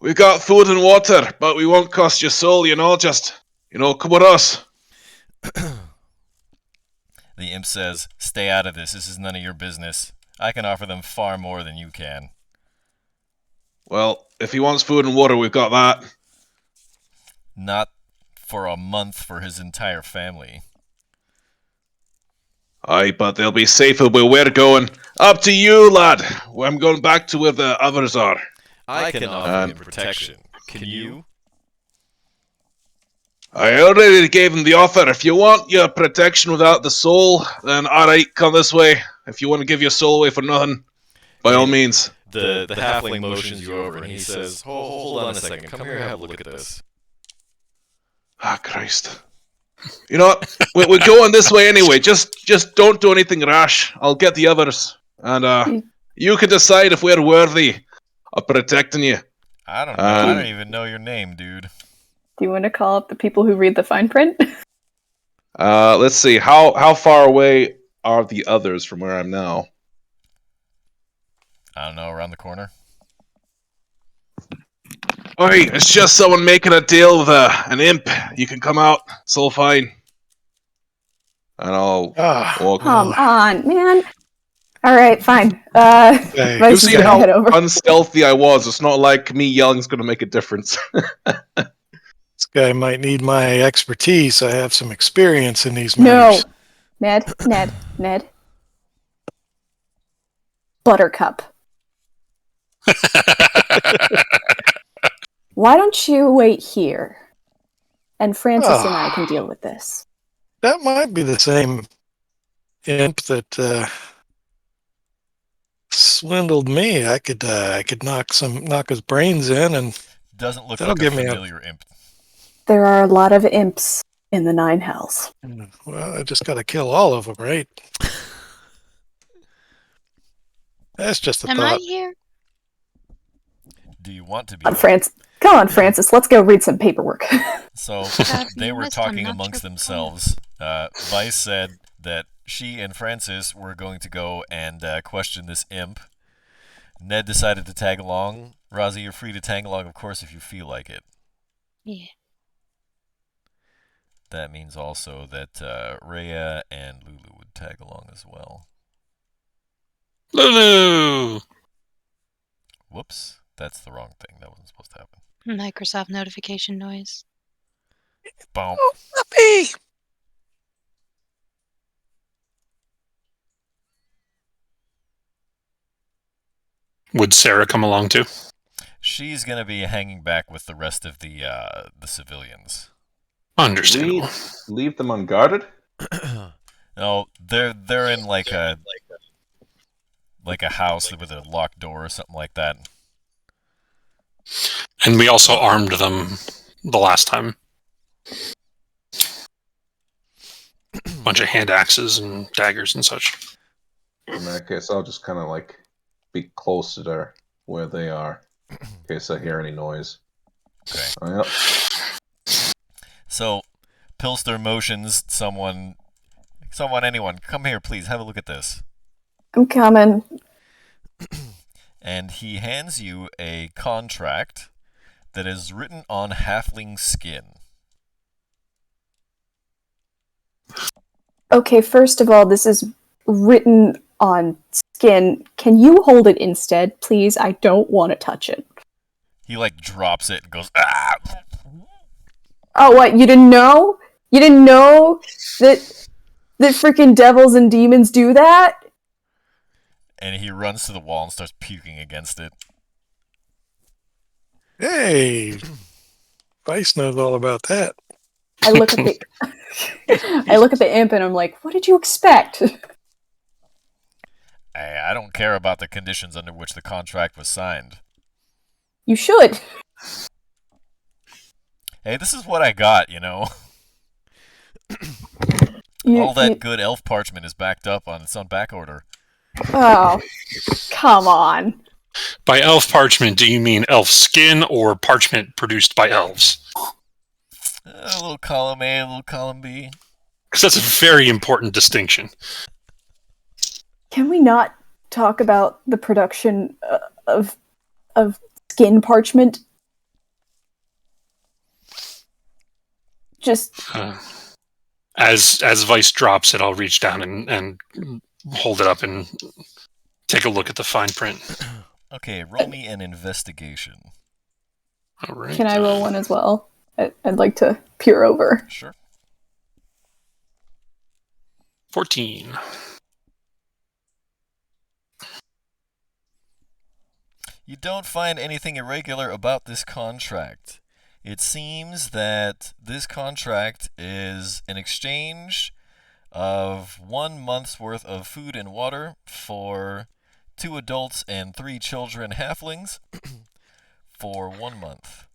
We got food and water, but we won't cost your soul. Just come with us. The imp says, "Stay out of this. This is none of your business. I can offer them far more than you can." Well, if he wants food and water, we've got that. Not for a month for his entire family. Aye, but they'll be safer where we're going. Up to you, lad. I'm going back to where the others are. I can offer him protection. Can you? I already gave him the offer. If you want your protection without the soul, then alright, come this way. If you want to give your soul away for nothing, by all means. The halfling motions you over, and he says, hold on a second. Come here and have a look at this. Ah, Christ. You know what? We're going this way anyway. Just don't do anything rash. I'll get the others. And you can decide if we're worthy of protecting you. I don't know. I don't even know your name, dude. Do you want to call up the people who read the fine print? Let's see. How far away are the others from where I'm now? I don't know, around the corner. Oi, it's just someone making a deal with an imp. You can come out. It's all fine. And I'll walk. Come on, man. All right, fine. Hey, Vice You is see gonna how head over. unstealthy I was. It's not like me yelling's going to make a difference. this guy might need my expertise. I have some experience in these No, matters. Ned. Buttercup. Why don't you wait here? And Francis and I can deal with this. That might be the same imp that swindled me. I could knock his brains in, and Doesn't look that'll like a give me familiar imp. There are a lot of imps in the Nine Hells. well, I just got to kill all of them, right? That's just a Am thought. I here? Do you want to be? Come on, Francis. Let's go read some paperwork. So If they you were missed, I'm talking not amongst your themselves. Vice said that she and Francis were going to go and question this imp. Ned decided to tag along. Rozzy, you're free to tag along, of course, if you feel like it. Yeah. That means also that Rhea and Lulu would tag along as well. Lulu! Whoops, that's the wrong thing. That wasn't supposed to happen. Microsoft notification noise. Boom. Puppy! Would Sarah come along too? She's gonna be hanging back with the rest of the civilians. Understandable. Leave them unguarded? No, they're in like a house with a locked door or something like that. And we also armed them the last time. Bunch of hand axes and daggers and such. In that case, I'll just kind of be close to where they are, in case I hear any noise. Okay. Oh, yep. So, Pilster motions someone, anyone, come here, please, have a look at this. I'm coming. And he hands you a contract that is written on halfling skin. Okay, first of all, this is written on skin. Can you hold it instead, please? I don't want to touch it. He drops it and goes, ah! Oh, what? You didn't know? You didn't know that freaking devils and demons do that? And he runs to the wall and starts puking against it. Hey, Vice knows all about that. I look at the I look at the imp and I'm like, what did you expect? I don't care about the conditions under which the contract was signed. You should. Hey, this is what I got, you know. All that good elf parchment is backed up on its own back order. Oh, come on. By elf parchment, do you mean elf skin or parchment produced by elves? A little column A, a little column B. Because that's a very important distinction. Can we not talk about the production of skin parchment? Just as Vice drops it, I'll reach down and hold it up and take a look at the fine print. Okay, roll me an investigation. All right. can I roll one as well? I'd like to peer over. Sure. 14. You don't find anything irregular about this contract. It seems that this contract is an exchange of 1 month's worth of food and water for 2 adults and 3 children halflings for 1 month.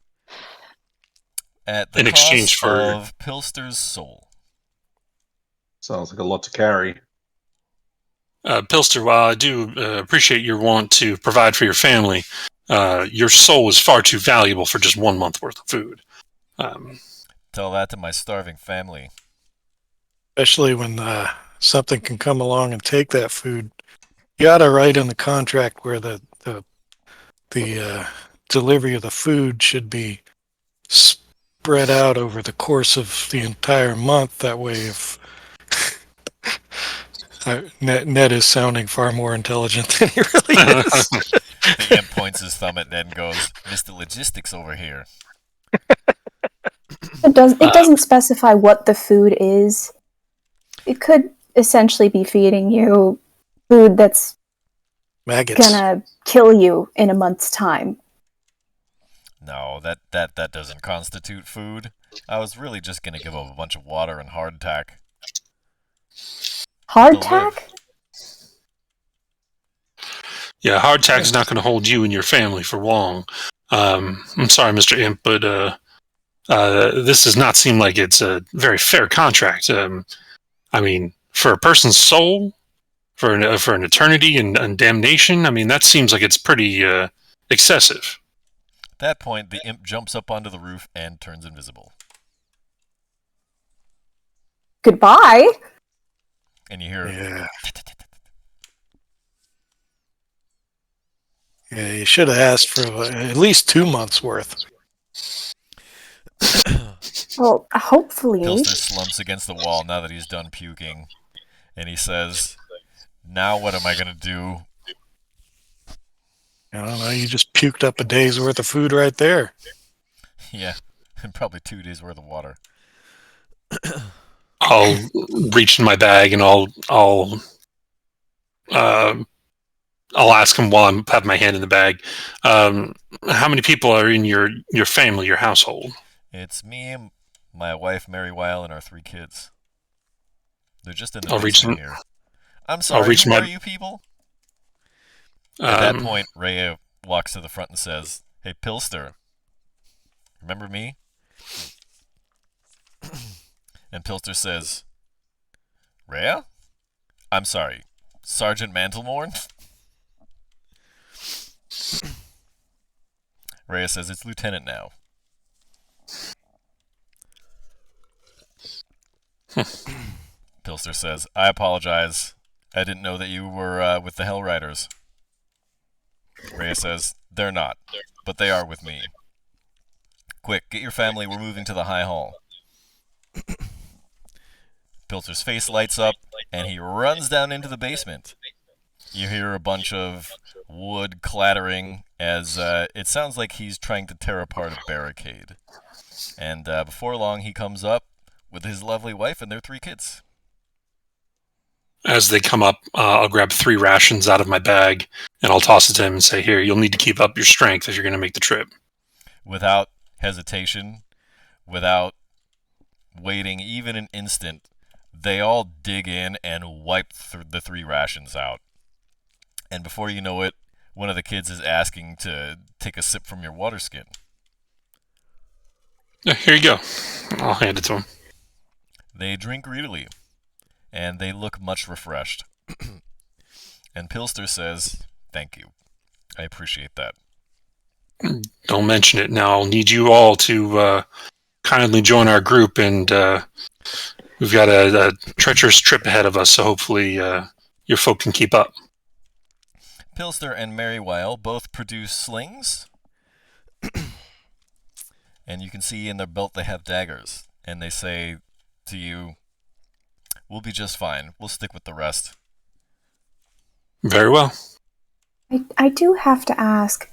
At the In exchange cost for- of Pilster's soul. Sounds like a lot to carry. Pilster, while I do appreciate your want to provide for your family, your soul is far too valuable for just 1 month worth of food. Tell that to my starving family. Especially when something can come along and take that food. You ought to write in the contract where the delivery of the food should be spread out over the course of the entire month. That way, if Ned is sounding far more intelligent than he really is. The imp points his thumb at Ned and goes, Mr. Logistics over here. It doesn't specify what the food is. It could essentially be feeding you food that's Maggots. gonna kill you in a month's time. No, that doesn't constitute food. I was really just gonna give him a bunch of water and hardtack. Hardtack? Yeah, hardtack's not going to hold you and your family for long. I'm sorry, Mr. Imp, but this does not seem like it's a very fair contract. I mean, for a person's soul, for an eternity and damnation, I mean, that seems like it's pretty excessive. At that point, the imp jumps up onto the roof and turns invisible. Goodbye. And you hear... Yeah. Yeah, you should have asked for at least 2 months worth. Well, hopefully. Pilster slumps against the wall now that he's done puking. And he says, now what am I going to do? I don't know, you just puked up a day's worth of food right there. Yeah, and probably 2 days worth of water. I'll reach in my bag and I'll ask him while I have my hand in the bag. How many people are in your family, your household? It's me, my wife Mary Weil, and our 3 kids. They're just in the I'll reach basement in- here. I'm sorry, reach who my- are you people? At that point, Rhea walks to the front and says, Hey, Pilster, remember me? And Pilster says, Rhea? I'm sorry, Sergeant Mantlemorn? Rhea says, it's Lieutenant now. Pilster says, I apologize. I didn't know that you were with the Hell Riders. Rhea says, they're not, but they are with me. Quick, get your family, we're moving to the High Hall. Pilster's face lights up, and he runs down into the basement. You hear a bunch of wood clattering as it sounds like he's trying to tear apart a barricade. And before long, he comes up with his lovely wife and their 3 kids. As they come up, I'll grab 3 rations out of my bag and I'll toss it to him and say, here, you'll need to keep up your strength if you're going to make the trip. Without hesitation, without waiting even an instant, they all dig in and wipe the 3 rations out. And before you know it, one of the kids is asking to take a sip from your water skin. Here you go. I'll hand it to him. They drink greedily, and they look much refreshed. And Pilster says, "Thank you. I appreciate that." Don't mention it. Now, I'll need you all to kindly join our group, and we've got a treacherous trip ahead of us, so hopefully your folk can keep up. Pilster and Merrywile both produce slings, and you can see in their belt they have daggers, and they say to you, "We'll be just fine. We'll stick with the rest." Very well. I do have to ask,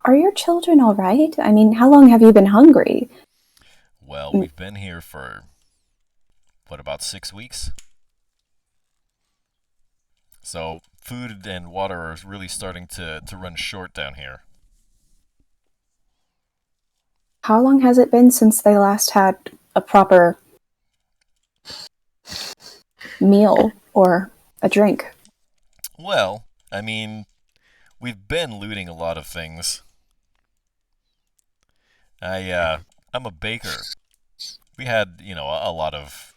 are your children all right? I mean, how long have you been hungry? Well, we've been here for, about 6 weeks? So, food and water are really starting to run short down here. How long has it been since they last had a proper meal or a drink? Well, I mean, we've been looting a lot of things. I'm a baker. We had, a lot of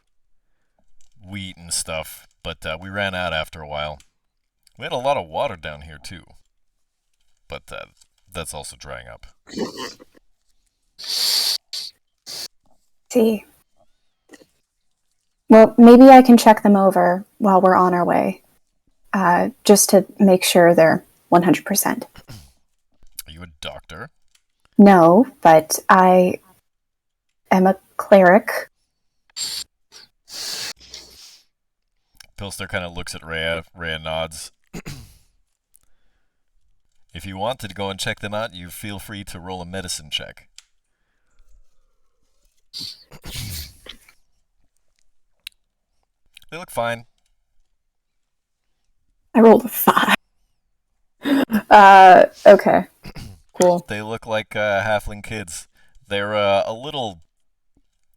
wheat and stuff, but we ran out after a while. We had a lot of water down here, too. But that's also drying up. See. Well, maybe I can check them over while we're on our way. Just to make sure they're 100%. Are you a doctor? No, but I am a cleric. Pilster kind of looks at Rhea. Rhea nods. If you want to go and check them out, you feel free to roll a medicine check. They look fine. I rolled a 5. Okay. Cool. They look like halfling kids. They're a little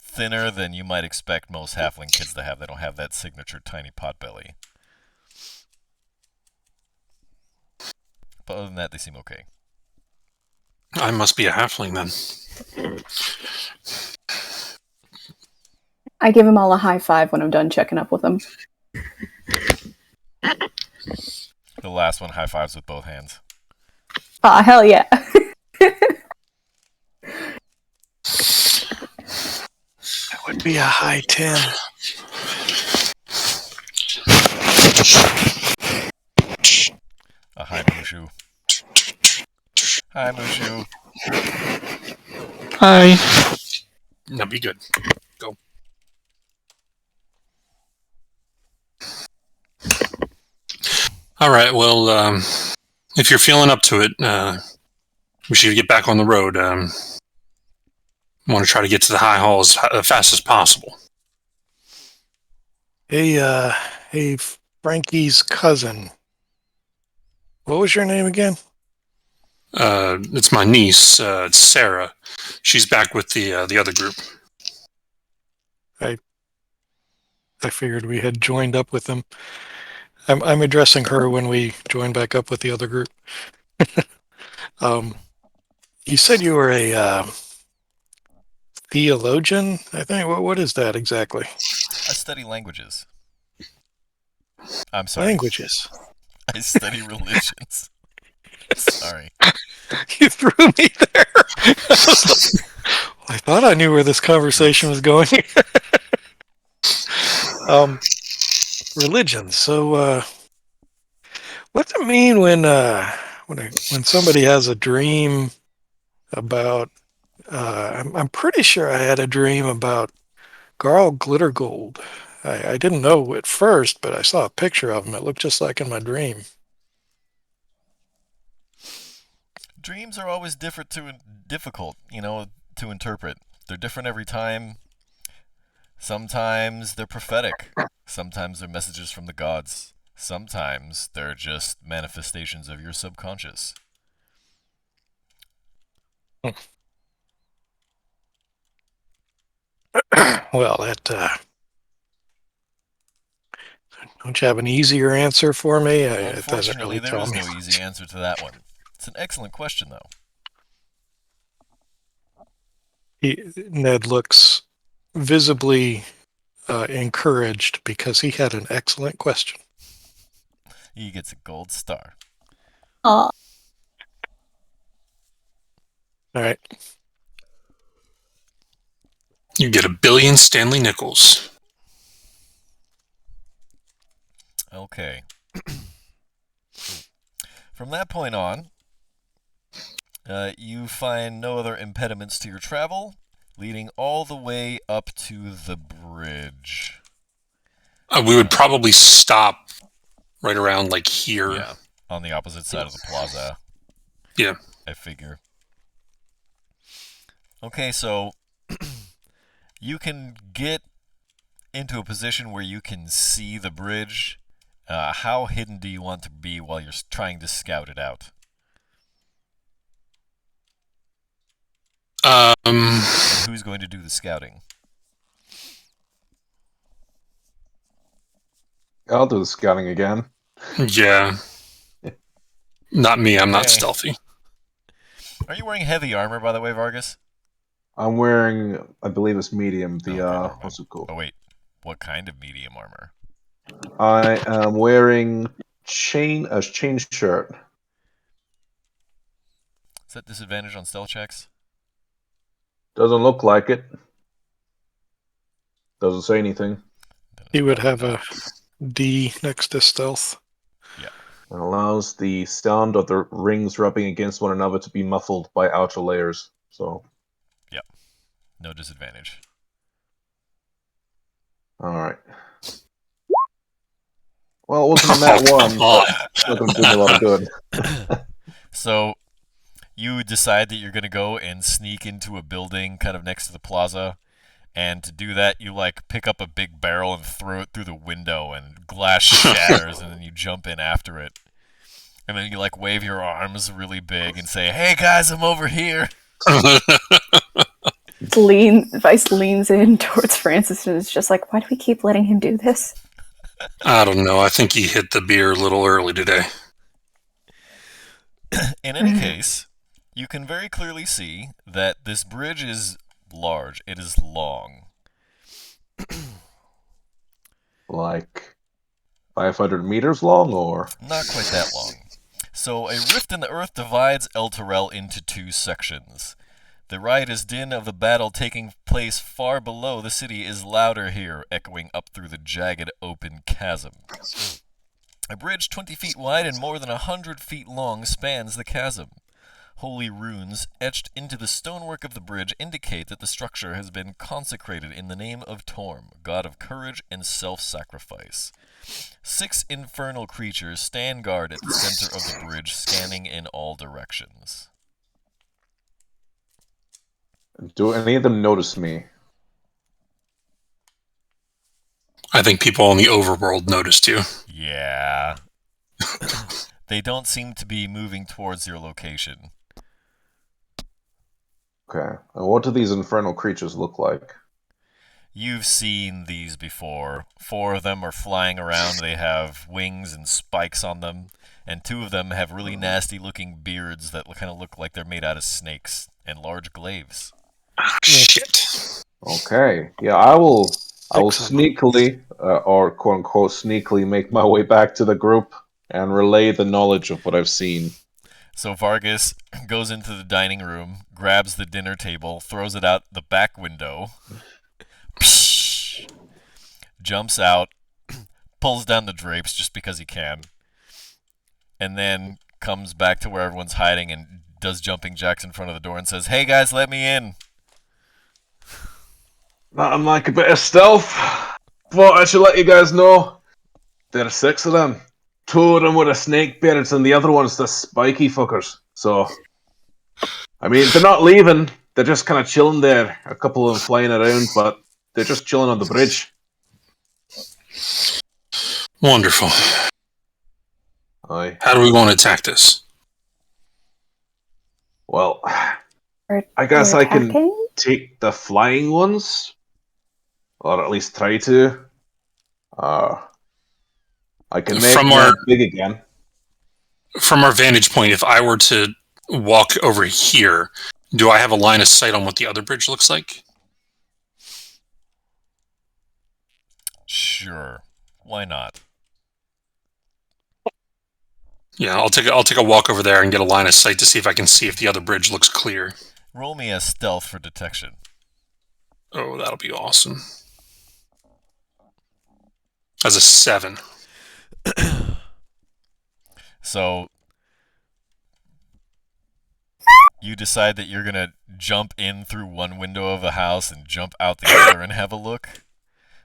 thinner than you might expect most halfling kids to have. They don't have that signature tiny pot belly. But other than that, they seem okay. I must be a halfling then. I give them all a high five when I'm done checking up with them. The last one high fives with both hands. Aw, hell yeah. That would be a high 10. A hi, Mushu. Hi, Mushu. Hi. No, be good. Go. All right. Well, if you're feeling up to it, we should get back on the road. Want to try to get to the high halls as fast as possible. Hey, Frankie's cousin. What was your name again? It's my niece, it's Sarah. She's back with the other group. I figured we had joined up with them. I'm addressing her when we join back up with the other group. You said you were a theologian, I think. What is that exactly? I study languages. I'm sorry. Languages. I study religions. Sorry. You threw me there. I thought I knew where this conversation was going. Religion. So, what's it mean when somebody has a dream about? I'm pretty sure I had a dream about Garl Glittergold. I didn't know at first, but I saw a picture of him. It looked just like in my dream. Dreams are always difficult, to interpret. They're different every time. Sometimes they're prophetic. Sometimes they're messages from the gods. Sometimes they're just manifestations of your subconscious. Well, that Don't you have an easier answer for me? It doesn't Unfortunately, really there tell is me no much. easy answer to that one. It's an excellent question, though. Ned looks visibly encouraged because he had an excellent question. He gets a gold star. Aw. All right. You get 1 billion Stanley nickels. Okay. From that point on, you find no other impediments to your travel, leading all the way up to the bridge. We would probably stop right around like here. Yeah. On the opposite side of the plaza. Yeah. I figure. Okay, so you can get into a position where you can see the bridge. How hidden do you want to be while you're trying to scout it out? And who's going to do the scouting? I'll do the scouting again. Yeah. Not me. I'm not Okay. stealthy. Are you wearing heavy armor, by the way, Vargas? I'm wearing, I believe it's medium. Okay, never mind. What's it called? Oh wait, what kind of medium armor? I am wearing a chain shirt. Is that disadvantage on stealth checks? Doesn't look like it. Doesn't say anything. He would have a D next to stealth. It allows the sound of the rings rubbing against one another to be muffled by outer layers. So, No disadvantage. all right. Well, it wasn't a nat one, but it's not going to do me a lot of good. So, you decide that you're going to go and sneak into a building kind of next to the plaza. And to do that, you like pick up a big barrel and throw it through the window, and glass shatters, and then you jump in after it. And then you like wave your arms really big and say, "Hey guys, I'm over here." Vice leans in towards Francis and is just like, why do we keep letting him do this? I don't know. I think he hit the beer a little early today. In any case, you can very clearly see that this bridge is large. It is long. Like 500 meters long, or? Not quite that long. So a rift in the earth divides El Terrell into two sections. The riotous din of the battle taking place far below the city is louder here, echoing up through the jagged open chasm. A bridge 20 feet wide and more than 100 feet long spans the chasm. Holy runes etched into the stonework of the bridge indicate that the structure has been consecrated in the name of Torm, god of courage and self-sacrifice. 6 infernal creatures stand guard at the center of the bridge, scanning in all directions. Do any of them notice me? I think people in the overworld noticed you. Yeah. They don't seem to be moving towards your location. Okay. What do these infernal creatures look like? You've seen these before. 4 of them are flying around. They have wings and spikes on them. And 2 of them have really nasty looking beards that kind of look like they're made out of snakes. And large glaives. Ah, shit. Okay. Yeah, I will Excellent. sneakily, or quote unquote sneakily, make my way back to the group and relay the knowledge of what I've seen. So Vargas goes into the dining room, grabs the dinner table, throws it out the back window, jumps out, pulls down the drapes just because he can, and then comes back to where everyone's hiding and does jumping jacks in front of the door and says, "Hey guys, let me in." Nothing like a bit of stealth. But I should let you guys know, there are 6 of them. 2 of them with the snake beards and the other one's the spiky fuckers. So, I mean, they're not leaving. They're just kind of chilling there. A couple of them flying around, but they're just chilling on the bridge. Wonderful. Aye. How do we want to attack this? Well, Or I guess we're I can attacking? take the flying ones, or at least try to. I can make From Ned big again. From our vantage point, if I were to walk over here, do I have a line of sight on what the other bridge looks like? Sure. Why not? Yeah, I'll take a walk over there and get a line of sight to see if I can see if the other bridge looks clear. Roll me a stealth for detection. Oh, that'll be awesome. As a 7. So you decide that you're gonna jump in through one window of a house and jump out the other and have a look.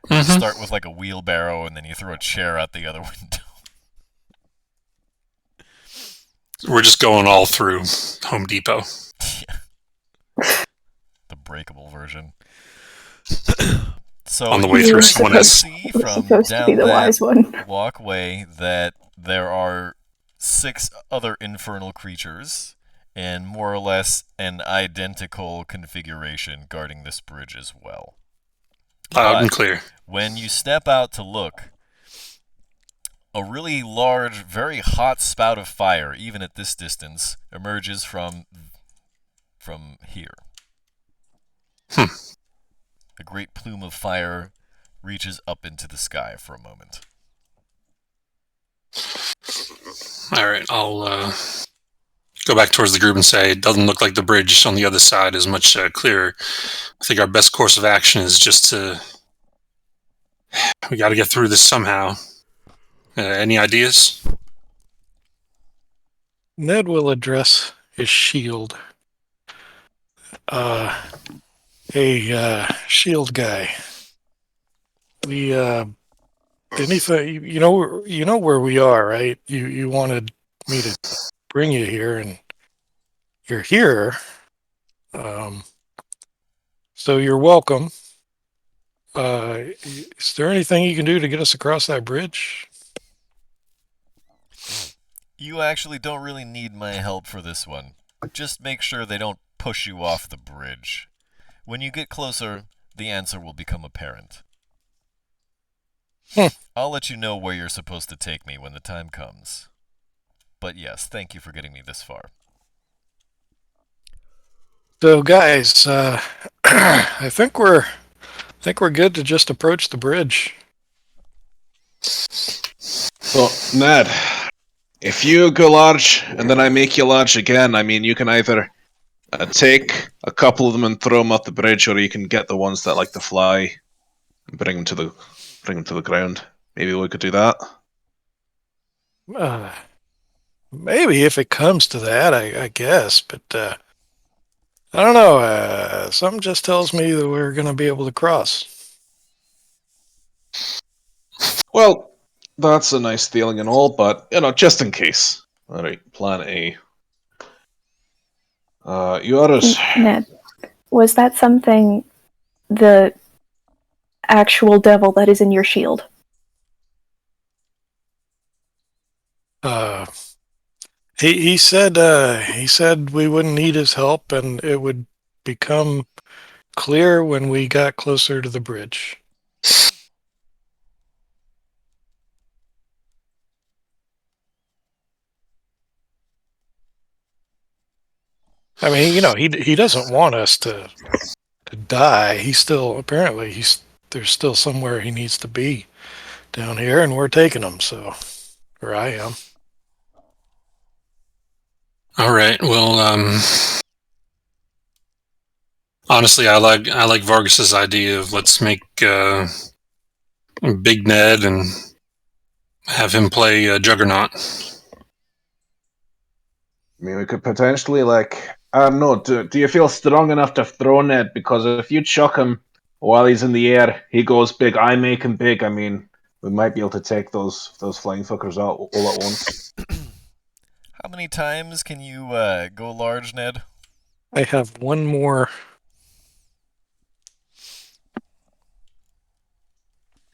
You Mhm. start with like a wheelbarrow and then you throw a chair out the other window. We're just going all through Home Depot. The breakable version. So On the way You through were someone supposed- else. see We're from supposed to be down the that wise one. walkway that there are 6 other infernal creatures in more or less an identical configuration guarding this bridge as well. Loud and But clear. when you step out to look, a really large, very hot spout of fire, even at this distance, emerges from here. A great plume of fire reaches up into the sky for a moment. All right, I'll go back towards the group and say it doesn't look like the bridge on the other side is much clearer. I think our best course of action is just to... We got to get through this somehow. Any ideas? Ned will address his shield. Hey, shield guy. We anything you know where we are, right? You wanted me to bring you here, and you're here. So you're welcome. Is there anything you can do to get us across that bridge? You actually don't really need my help for this one. Just make sure they don't push you off the bridge. When you get closer, the answer will become apparent. I'll let you know where you're supposed to take me when the time comes. But yes, thank you for getting me this far. So guys, I think we're good to just approach the bridge. So, Ned, if you go large and then I make you large again, I mean, you can either take a couple of them and throw them off the bridge, or you can get the ones that like to fly and bring them to the ground. Maybe we could do that. Maybe if it comes to that, I guess, but I don't know. Something just tells me that we're going to be able to cross. Well, that's a nice feeling and all, but just in case. All right, plan A. Yours. Ned, was that something the actual devil that is in your shield? He said we wouldn't need his help, and it would become clear when we got closer to the bridge. I mean, he doesn't want us to die. He's still apparently there's still somewhere he needs to be down here, and we're taking him. So, or I am. All right. Well, honestly, I like Vargas's idea of let's make Big Ned and have him play Juggernaut. I mean, we could potentially, I don't know, do you feel strong enough to throw Ned? Because if you chuck him while he's in the air, he goes big, I make him big. I mean, we might be able to take those flying fuckers out all at once. How many times can you go large, Ned? I have one more.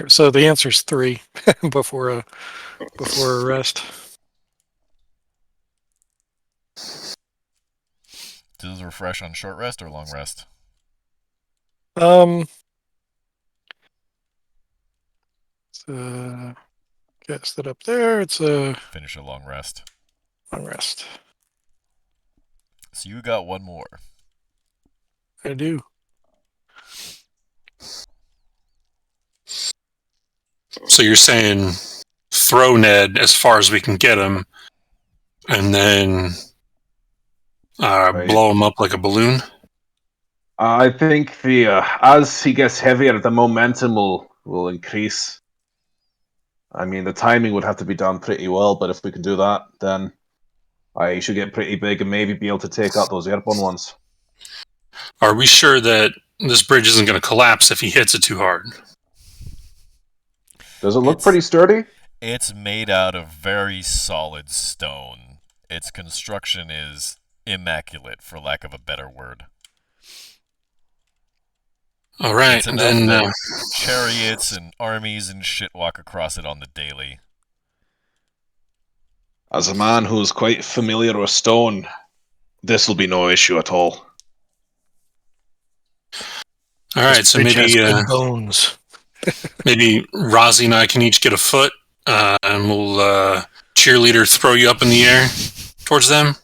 So the answer is 3 before a rest. Does it refresh on short rest or long rest? So, cast it up there. It's a Finish a long rest. long rest. So you got one more. I do. So you're saying throw Ned as far as we can get him, and then Right. blow him up like a balloon? I think the as he gets heavier, the momentum will increase. I mean, the timing would have to be done pretty well, but if we can do that, then he should get pretty big and maybe be able to take out those airborne ones. Are we sure that this bridge isn't going to collapse if he hits it too hard? Does it look It's- pretty sturdy? It's made out of very solid stone. Its construction is immaculate, for lack of a better word. All right, It's and enough then that chariots and armies and shit walk across it on the daily. As a man who's quite familiar with stone, this will be no issue at all. all right. This So bridge has maybe good bones. maybe Rozzy and I can each get a foot, and we'll cheerleader throw you up in the air towards them.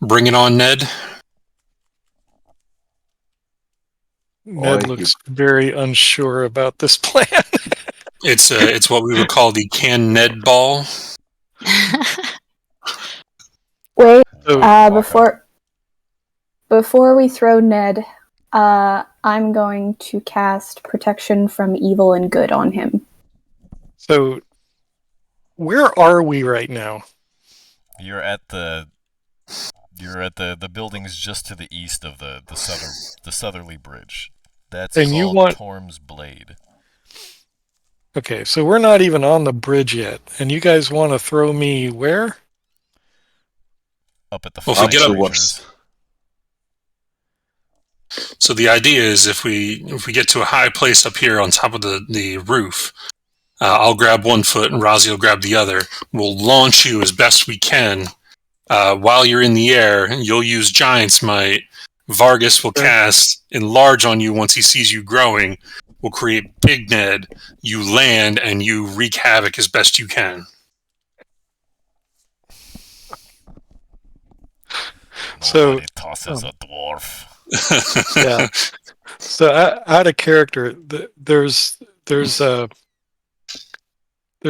Bring it on, Ned. Ned Boy, looks very unsure about this plan. It's what we would call the can Ned ball. Wait, So, before we throw Ned, I'm going to cast Protection from Evil and Good on him. so where are we right now? You're at the buildings just to the east of the southerly bridge. That's And you called want- Torm's Blade. Okay, so we're not even on the bridge yet, and you guys want to throw me where? Up at the Well, if we flank get up- breachers. So the idea is if we get to a high place up here on top of the roof, I'll grab one foot and Rozzy will grab the other. We'll launch you as best we can. While you're in the air, you'll use Giant's Might. Vargas will Okay. cast Enlarge on you once he sees you growing. We'll create Big Ned. You land and you wreak havoc as best you can. So- Nobody tosses a dwarf. Yeah. So out of character, there's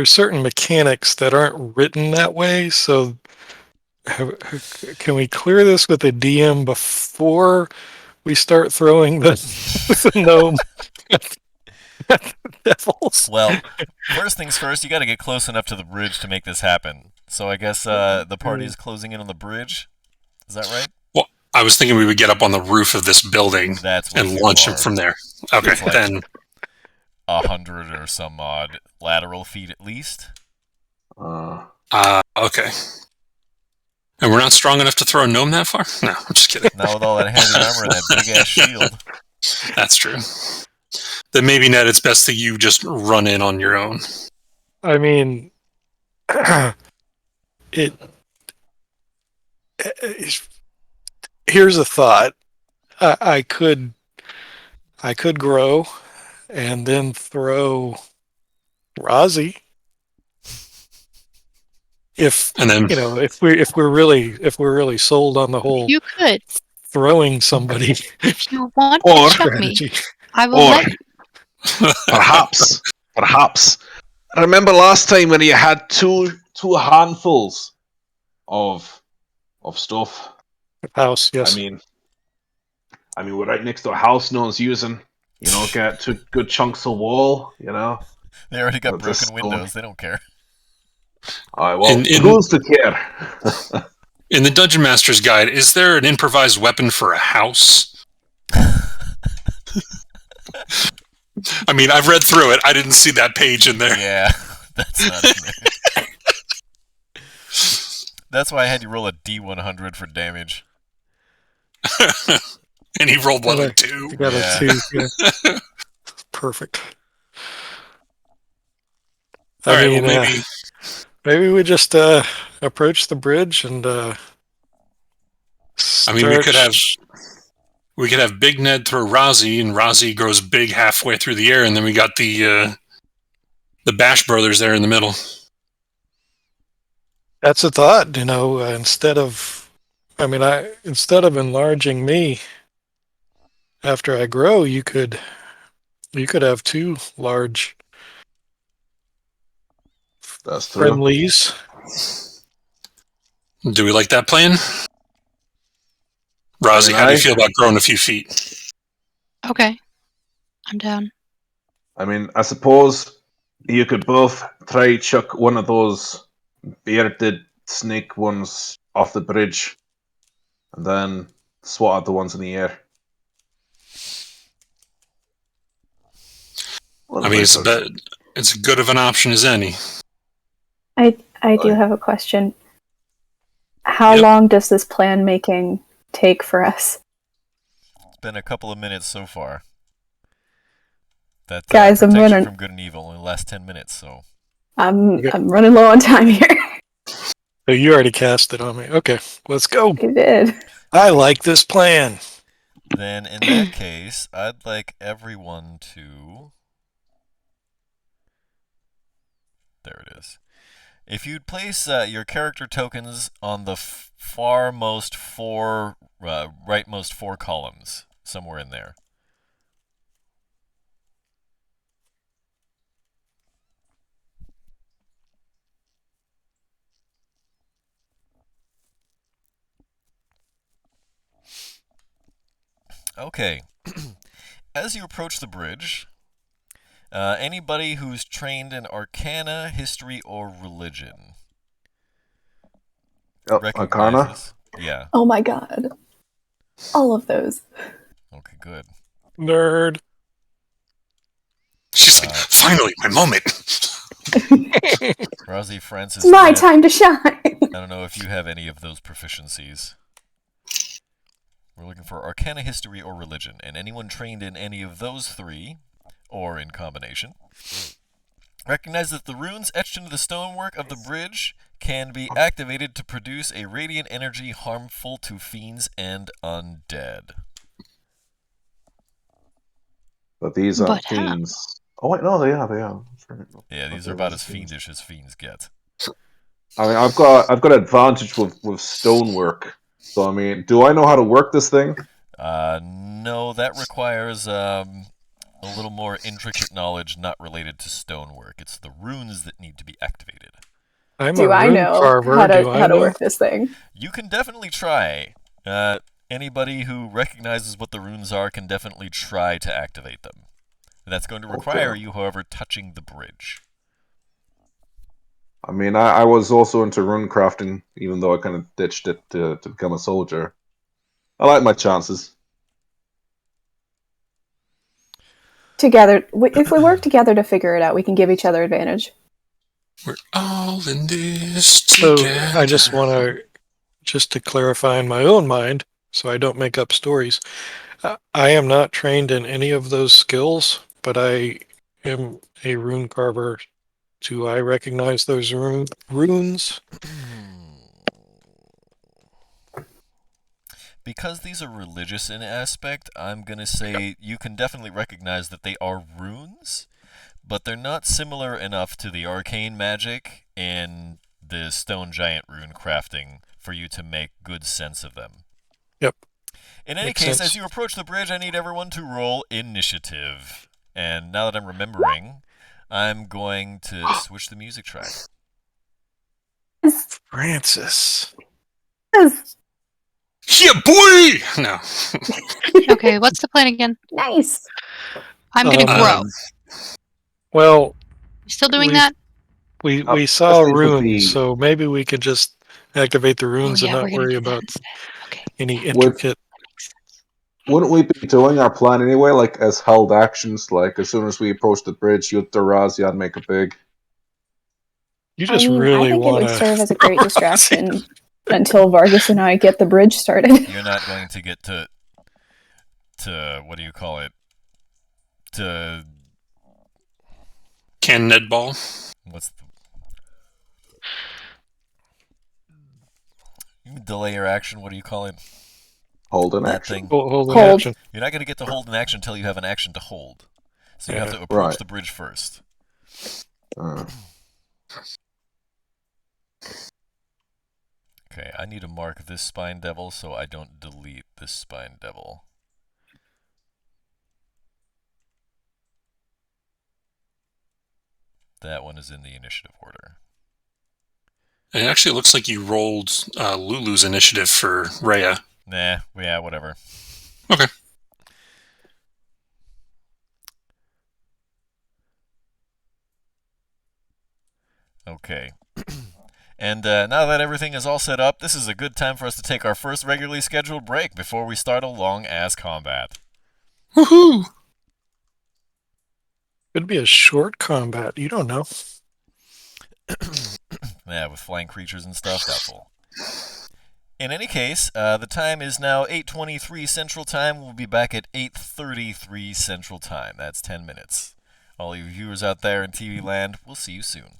certain mechanics that aren't written that way. So can we clear this with the DM before we start throwing the gnome devils? Well, first things first, you got to get close enough to the bridge to make this happen. So I guess the party is closing in on the bridge. Is that right? Well, I was thinking we would get up on the roof of this building That's what and you launch are. him from there. Okay, It's like- then 100 or some odd lateral feet at least. okay. And we're not strong enough to throw a gnome that far? No, I'm just kidding. Now with all that heavy armor and that big ass shield. That's true. Then maybe, Ned, it's best that you just run in on your own. I mean, here's a thought. I could grow and then throw Rozzy. If And then if we're really sold on the whole You could. throwing somebody If you want Or- to check me, strategy. I will Or let you. perhaps. I remember last time when you had two handfuls of stuff. House, yes. I mean, we're right next to a house no one's using. Get two good chunks of wall. They already got Well, broken this windows. They don't care. All right, well, In- who's to care? in the Dungeon Master's Guide, is there an improvised weapon for a house? I mean, I've read through it. I didn't see that page in there. Yeah, that's not in there. That's why I had you roll a D100 for damage. And he rolled one Okay. or two. You got Yeah. a two. Yeah. Perfect. All right, well, mean, maybe we just approach the bridge and I mean, we could have Big Ned throw Rozzy, and Rozzy grows big halfway through the air, and then we got the The Bash Brothers there in the middle. That's a thought, instead of enlarging me after I grow, you could have two large That's true. friendlies. Do we like that plan? Rozzy, how do you I- feel about growing a few feet? Okay. I'm down. I mean, I suppose you could both try chuck one of those bearded snake ones off the bridge, and then swat at the ones in the air. I mean, it's as good of an option as any. I do have a question. How Yep. long does this plan making take for us? It's been a couple of minutes so far. That Guys, I'm protection running. from good and evil only lasts 10 minutes, so... I'm Okay. I'm running low on time here. So you already cast it on me. Okay, let's go. You did. I like this plan. Then, in that case, I'd like everyone to... There it is. If you'd place your character tokens on the rightmost four columns, somewhere in there. Okay. As you approach the bridge, anybody who's trained in Arcana, History, or Religion Yep, Arcana. recognizes. Yeah. Oh my god. All of those. Okay, good. Nerd. She's like, finally, my moment. Rozzy, Francis, It's my Ed, time to shine. I don't know if you have any of those proficiencies. We're looking for Arcana, History, or Religion, and anyone trained in any of those three, or in combination, recognize that the runes etched into the stonework of the bridge can be activated to produce a radiant energy harmful to fiends and undead. But these But aren't how? fiends. Oh wait, no, they are. That's right. Yeah, these are about as fiendish as fiends get. I mean, I've got advantage with stonework. So I mean, do I know how to work this thing? No, that requires a little more intricate knowledge not related to stonework. It's the runes that need to be activated. I'm Do a I rune know carver. how Do I to know? work this thing? You can definitely try. Anybody who recognizes what the runes are can definitely try to activate them. That's going to require you, however, touching the bridge. I mean, I was also into rune crafting, even though I kind of ditched it to become a soldier. I like my chances. Together, if we work together to figure it out, we can give each other advantage. We're all in this So together. I just want to, just to clarify in my own mind, so I don't make up stories. I am not trained in any of those skills, but I am a rune carver. Do I recognize those runes? Because these are religious in aspect, I'm going to say you can definitely recognize that they are runes, but they're not similar enough to the arcane magic in the stone giant rune crafting for you to make good sense of them. Yep. In any Makes case, sense. as you approach the bridge, I need everyone to roll initiative. And now that I'm remembering, I'm going to switch the music track. Francis. Yes. Yeah, boy! No. Okay, what's the plan again? Nice. I'm gonna grow. Well, You still doing we- that? we saw this thing could be- runes, so maybe we could just activate the runes Oh, yeah, and we're not gonna worry do that about instead. Okay. any Would- intricate. Wouldn't we be doing our plan anyway, like as held actions? Like as soon as we approach the bridge, you'd Razi, I'd make a big. You just I mean, really I think it want would to serve as a great distraction until Vargas and I get the bridge started. You're not going to get to what do you call it? To Can Ned Ball? what's the you can delay your action, what do you call it? Hold an That action. thing. hold an Hold. action. You're not going to get to hold an action until you have an action to hold. So you have Yeah. to approach Right. the bridge first. Uh, Okay, I need to mark this spine devil so I don't delete this spine devil. That one is in the initiative order. It actually looks like you rolled Lulu's initiative for Rhea. Nah, yeah, whatever. Okay. Okay. And now that everything is all set up, this is a good time for us to take our first regularly scheduled break before we start a long-ass combat. Woohoo! Could be a short combat. You don't know. Yeah, with flying creatures and stuff, doubtful. In any case, the time is now 8:23 Central Time. We'll be back at 8:33 Central Time. That's 10 minutes. All you viewers out there in TV land, we'll see you soon.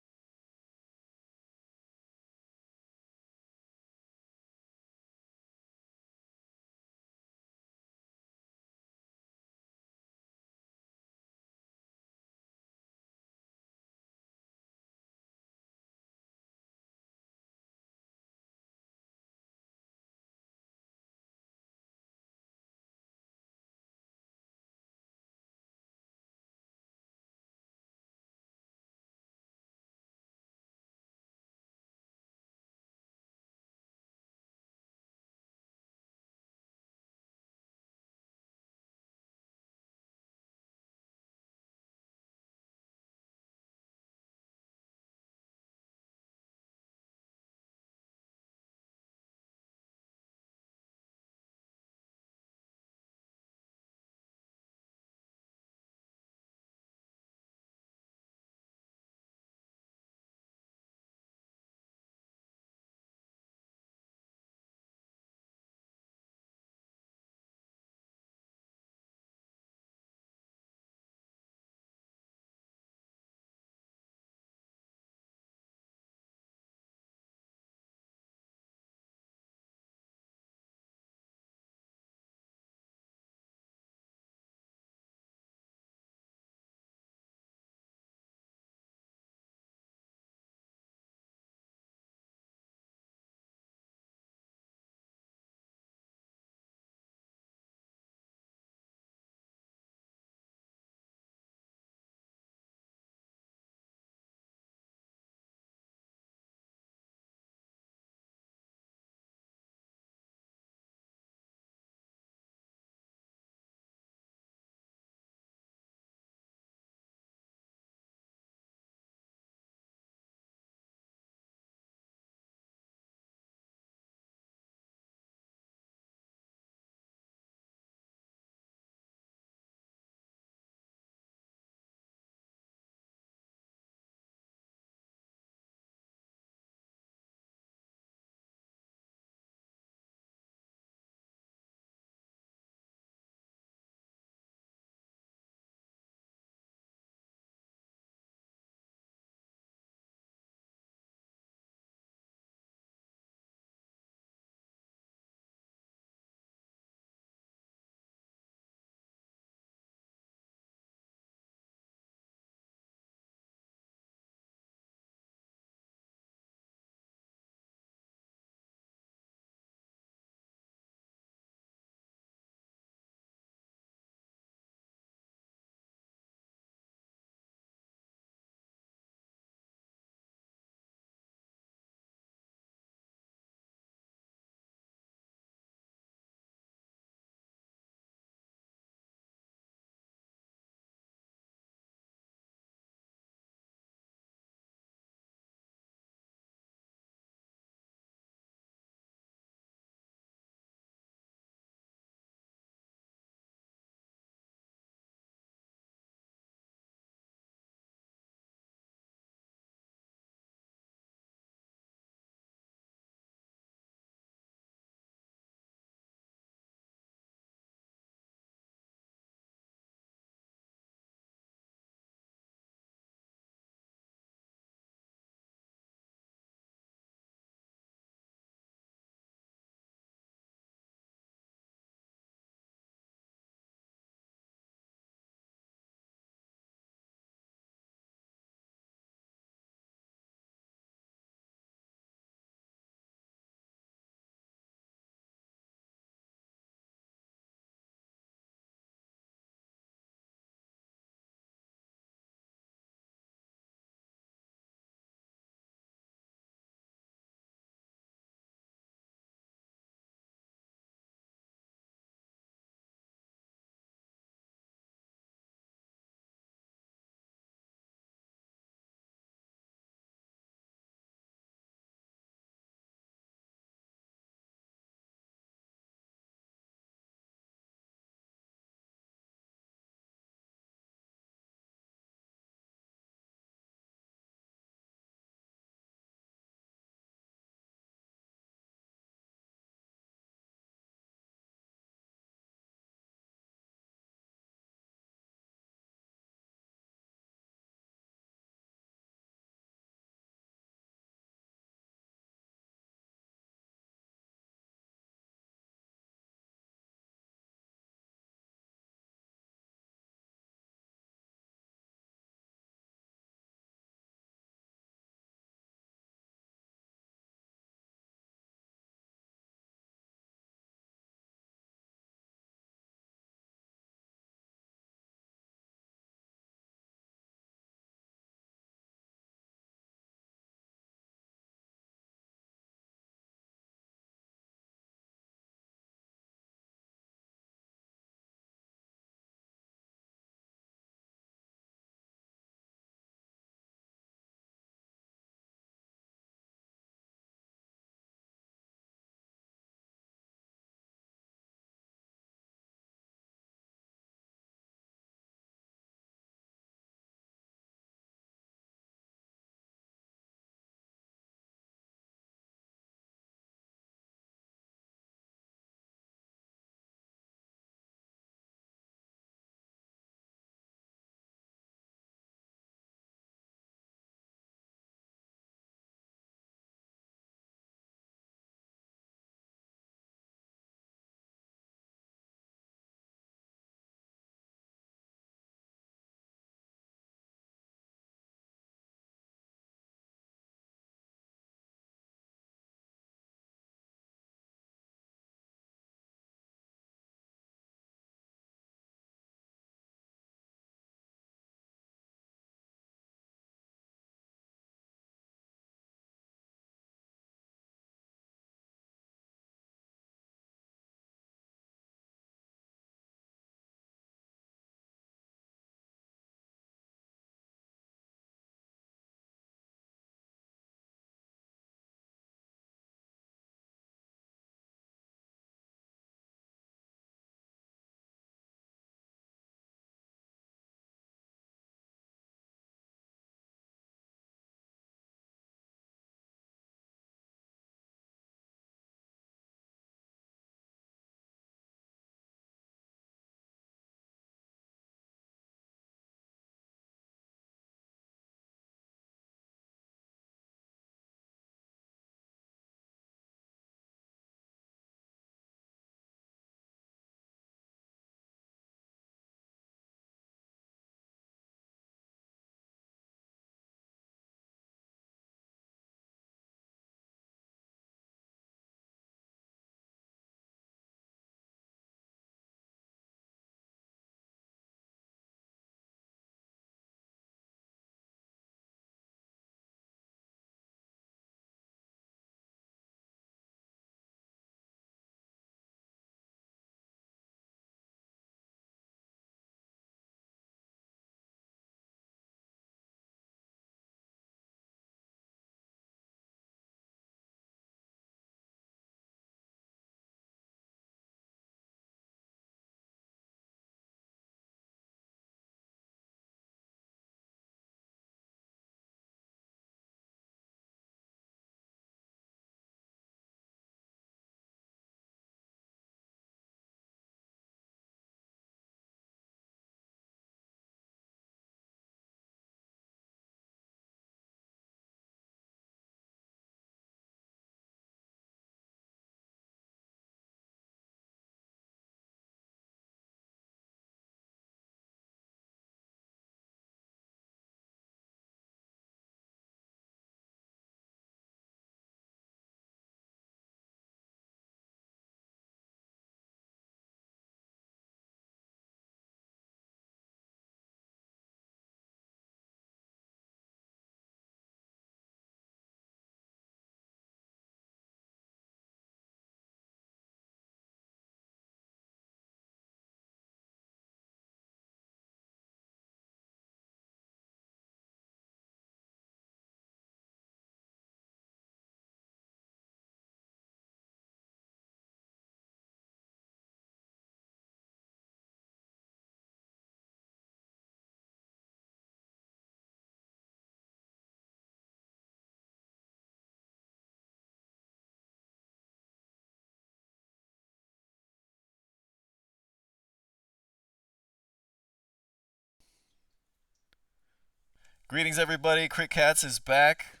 Greetings, everybody. Crit Cats is back.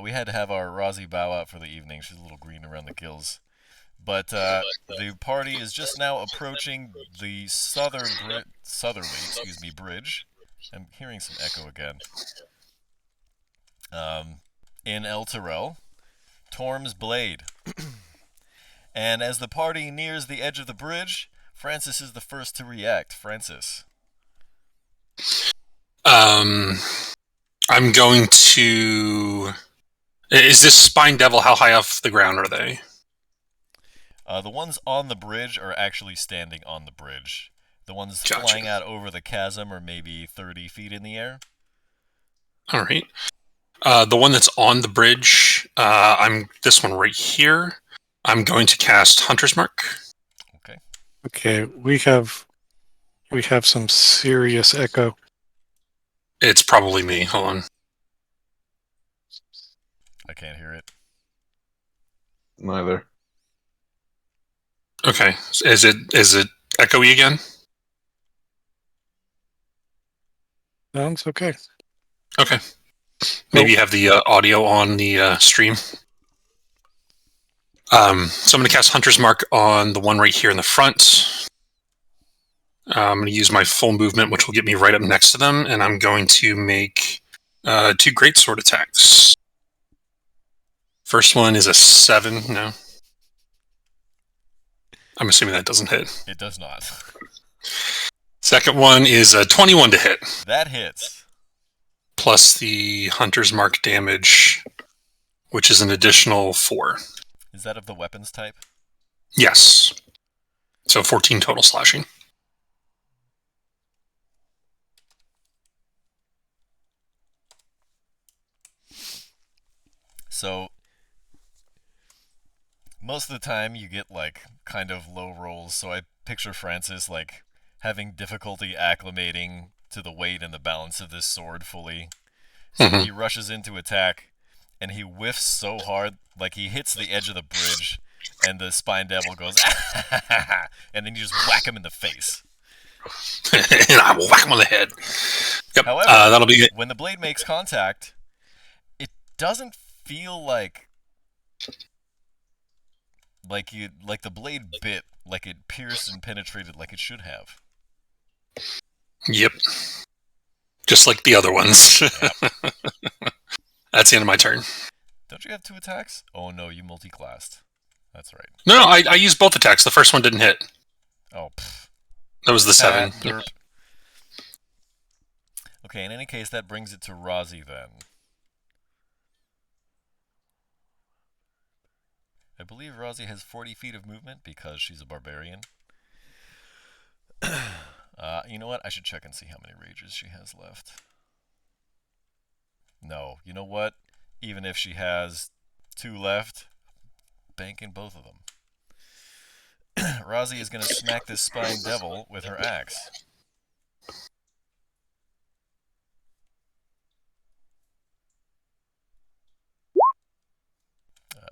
We had to have our Rozzy bow out for the evening. She's a little green around the gills. But the party is just now approaching the southerly bridge. I'm hearing some echo again. In El Terrell, Torm's Blade. And as the party nears the edge of the bridge, Francis is the first to react. Francis. I'm going to... Is this Spine Devil, how high off the ground are they? The ones on the bridge are actually standing on the bridge. The ones Gotcha. flying out over the chasm are maybe 30 feet in the air. All right. The one that's on the bridge, this one right here. I'm going to cast Hunter's Mark. Okay, we have some serious echo. It's probably me. Hold on. I can't hear it. Neither. Okay. Is it echoey again? Sounds okay. Okay. Maybe you have the audio on the stream. So I'm going to cast Hunter's Mark on the one right here in the front. I'm going to use my full movement, which will get me right up next to them, and I'm going to make 2 greatsword attacks. First one is a 7. No. I'm assuming that doesn't hit. It does not. Second one is a 21 to hit. That hits. Plus the Hunter's Mark damage, which is an additional 4. Is that of the weapons type? Yes. So 14 total slashing. So, most of the time you get, like, kind of low rolls, so I picture Francis, like, having difficulty acclimating to the weight and the balance of this sword fully. So he rushes into attack, and he whiffs so hard, like he hits the edge of the bridge, and the Spine Devil goes, and then you just whack him in the face. And I will whack him on the head. Yep. However, that'll be it. When the blade makes contact, it doesn't feel like the blade bit, like it pierced and penetrated like it should have. Yep. Just like the other ones. Yep. That's the end of my turn. Don't you have 2 attacks? Oh no, you multi-classed. That's right. No, I used both attacks. The first one didn't hit. Oh, pfft. That was the 7. Derp. Okay, in any case, that brings it to Rozzy then. I believe Rozzy has 40 feet of movement because she's a barbarian. You know what? I should check and see how many rages she has left. No, you know what? Even if she has 2 left, bank in both of them. Rozzy is going to smack this Spine Devil with her axe.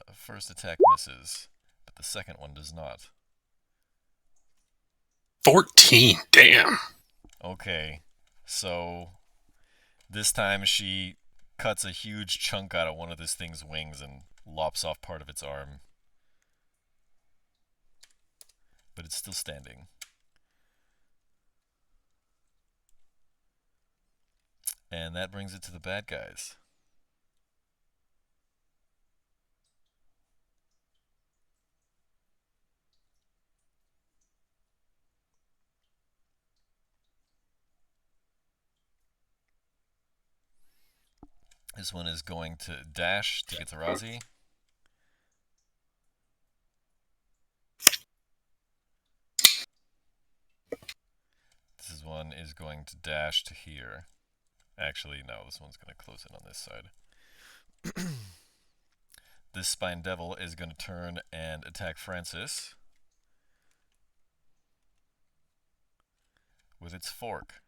The first attack misses, but the second one does not. 14. Damn. Okay, so this time she cuts a huge chunk out of one of this thing's wings and lops off part of its arm. But it's still standing. And that brings it to the bad guys. This one is going to dash to get to Rozzy. This one is going to dash to here. Actually, no, this one's going to close in on this side. This Spine Devil is going to turn and attack Francis with its fork.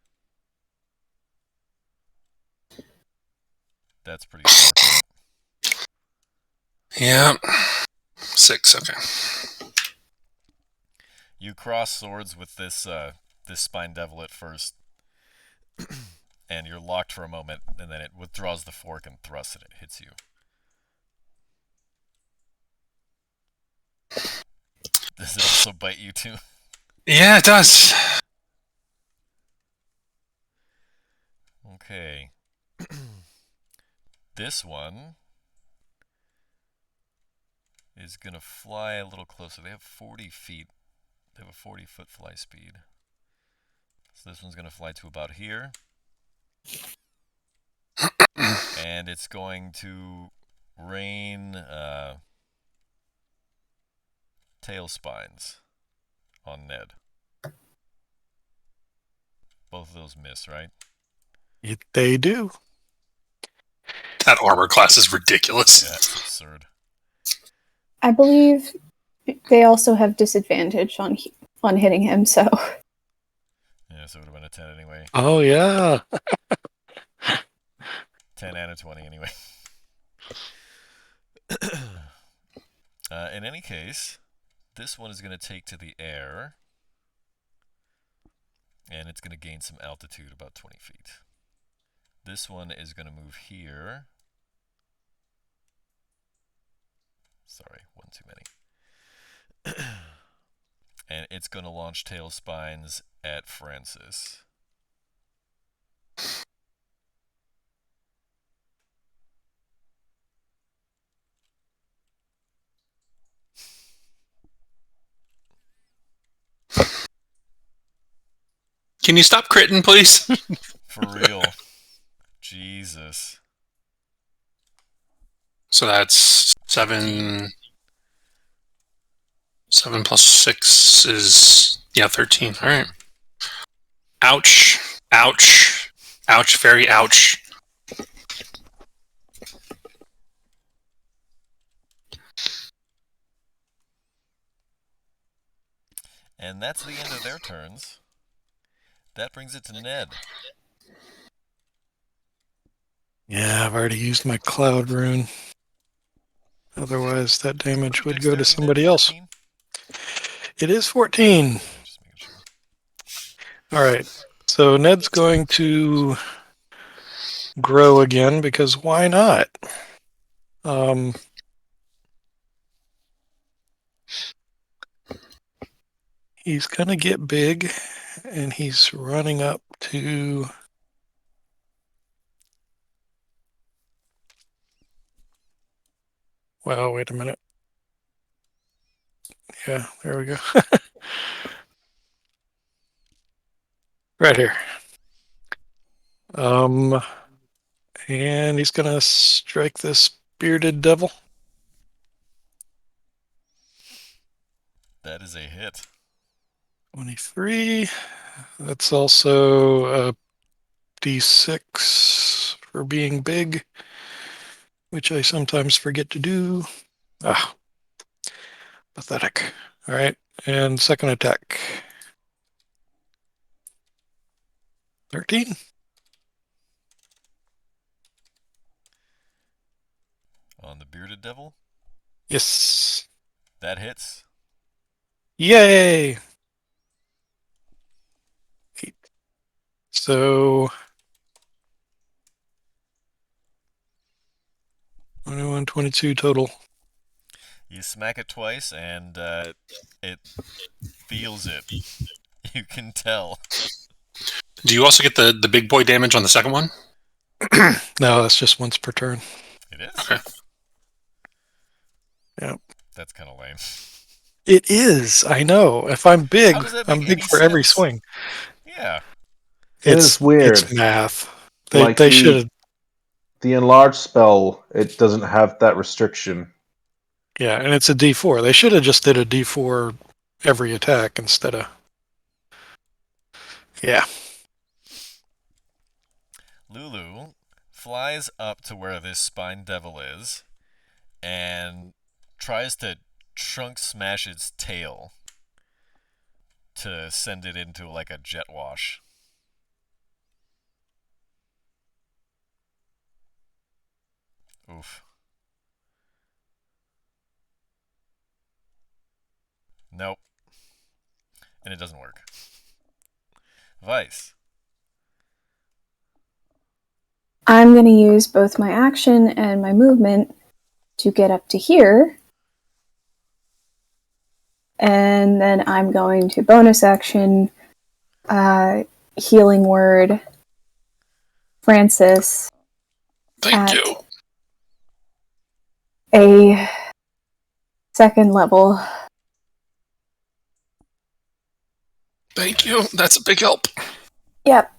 That's pretty fortunate. Yeah. 6, okay. You cross swords with this Spine Devil at first, and you're locked for a moment, and then it withdraws the fork and thrusts it. It hits you. Does it also bite you too? Yeah, it does. Okay. This one is going to fly a little closer. They have 40 feet. They have a 40-foot fly speed. So this one's going to fly to about here. And it's going to rain tail spines on Ned. Both of those miss, right? They do. That armor class is ridiculous. Yeah, it's absurd. I believe they also have disadvantage on hitting him, so Yeah, so it would have been a 10 anyway. Oh, yeah. 10 and a 20 anyway. In any case, this one is going to take to the air. And it's going to gain some altitude, about 20 feet. This one is going to move here. Sorry, one too many. And it's going to launch tail spines at Francis. Can you stop critting, please? For real. Jesus. So that's 7. 7 plus 6 is, 13. All right. Ouch. Ouch. Ouch. Very ouch. And that's the end of their turns. That brings it to Ned. Yeah, I've already used my cloud rune. Otherwise, that damage would go to Dexterity, somebody Ned, else. 14? It is 14. Just making sure. All right. So Ned's going to grow again because why not? He's going to get big, and he's running up to... Well, wait a minute. Yeah, there we go. Right here. And he's going to strike this bearded devil. That is a hit. 23. That's also a D6 for being big, which I sometimes forget to do. Ah, pathetic. All right, and second attack. 13. On the bearded devil. Yes. That hits. Yay! 8. So 21, 22 total. You smack it twice, and it feels it. You can tell. Do you also get the big boy damage on the second one? No, that's just once per turn. It is? Okay. Yep. That's kind of lame. It is. I know. If I'm big, How does that I'm make big any for every sense? swing. Yeah. It is weird. It's math. Like They should have. The enlarged spell, it doesn't have that restriction. Yeah, and it's a D4. They should have just did a D4 every attack instead of. Yeah. Lulu flies up to where this spine devil is and tries to trunk smash its tail to send it into like a jet wash. Oof. Nope. And it doesn't work. Vice. I'm going to use both my action and my movement to get up to here. And then I'm going to bonus action, healing word, Francis. Thank you. A second level. Thank you. That's a big help. Yep.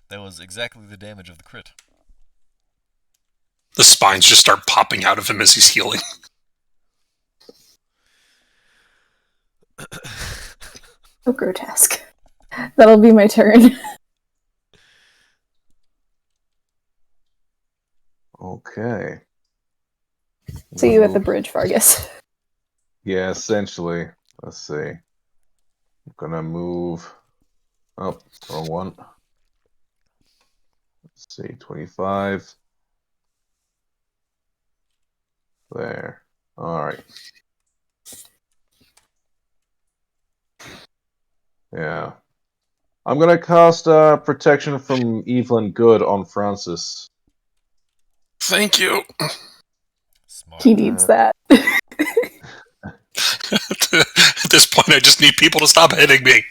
That was exactly the damage of the crit. The spines just start popping out of him as he's healing. So grotesque. That'll be my turn. Okay. See you at the bridge, Vargas. Yeah, essentially. Let's see. I'm gonna move up. Wrong one. Let's see, 25. There. Alright. Yeah. I'm gonna cast protection from evil and good on Francis. Thank you. Smart. He needs that. At this point, I just need people to stop hitting me.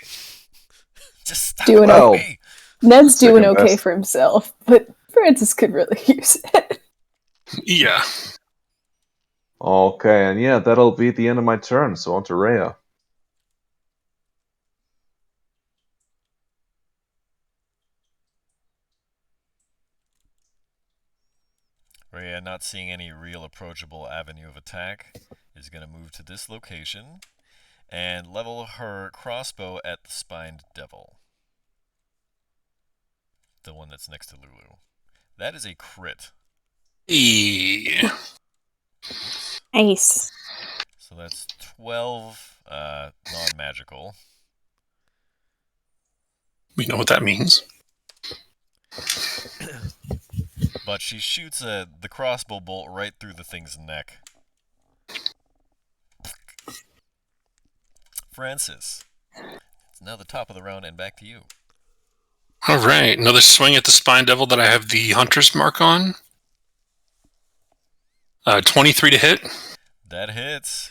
Just stop Doing hitting well. me. Ned's doing Second okay best. for himself, but Francis could really use it. Yeah. Okay, and yeah, that'll be the end of my turn, so on to Rhea. Rhea, not seeing any real approachable avenue of attack, is going to move to this location and level her crossbow at the spined devil. The one that's next to Lulu. That is a crit. Nice. So that's 12 non-magical. We know what that means. But she shoots the crossbow bolt right through the thing's neck. Francis, it's now the top of the round and back to you. All right, another swing at the spine devil that I have the hunter's mark on. 23 to hit, That hits.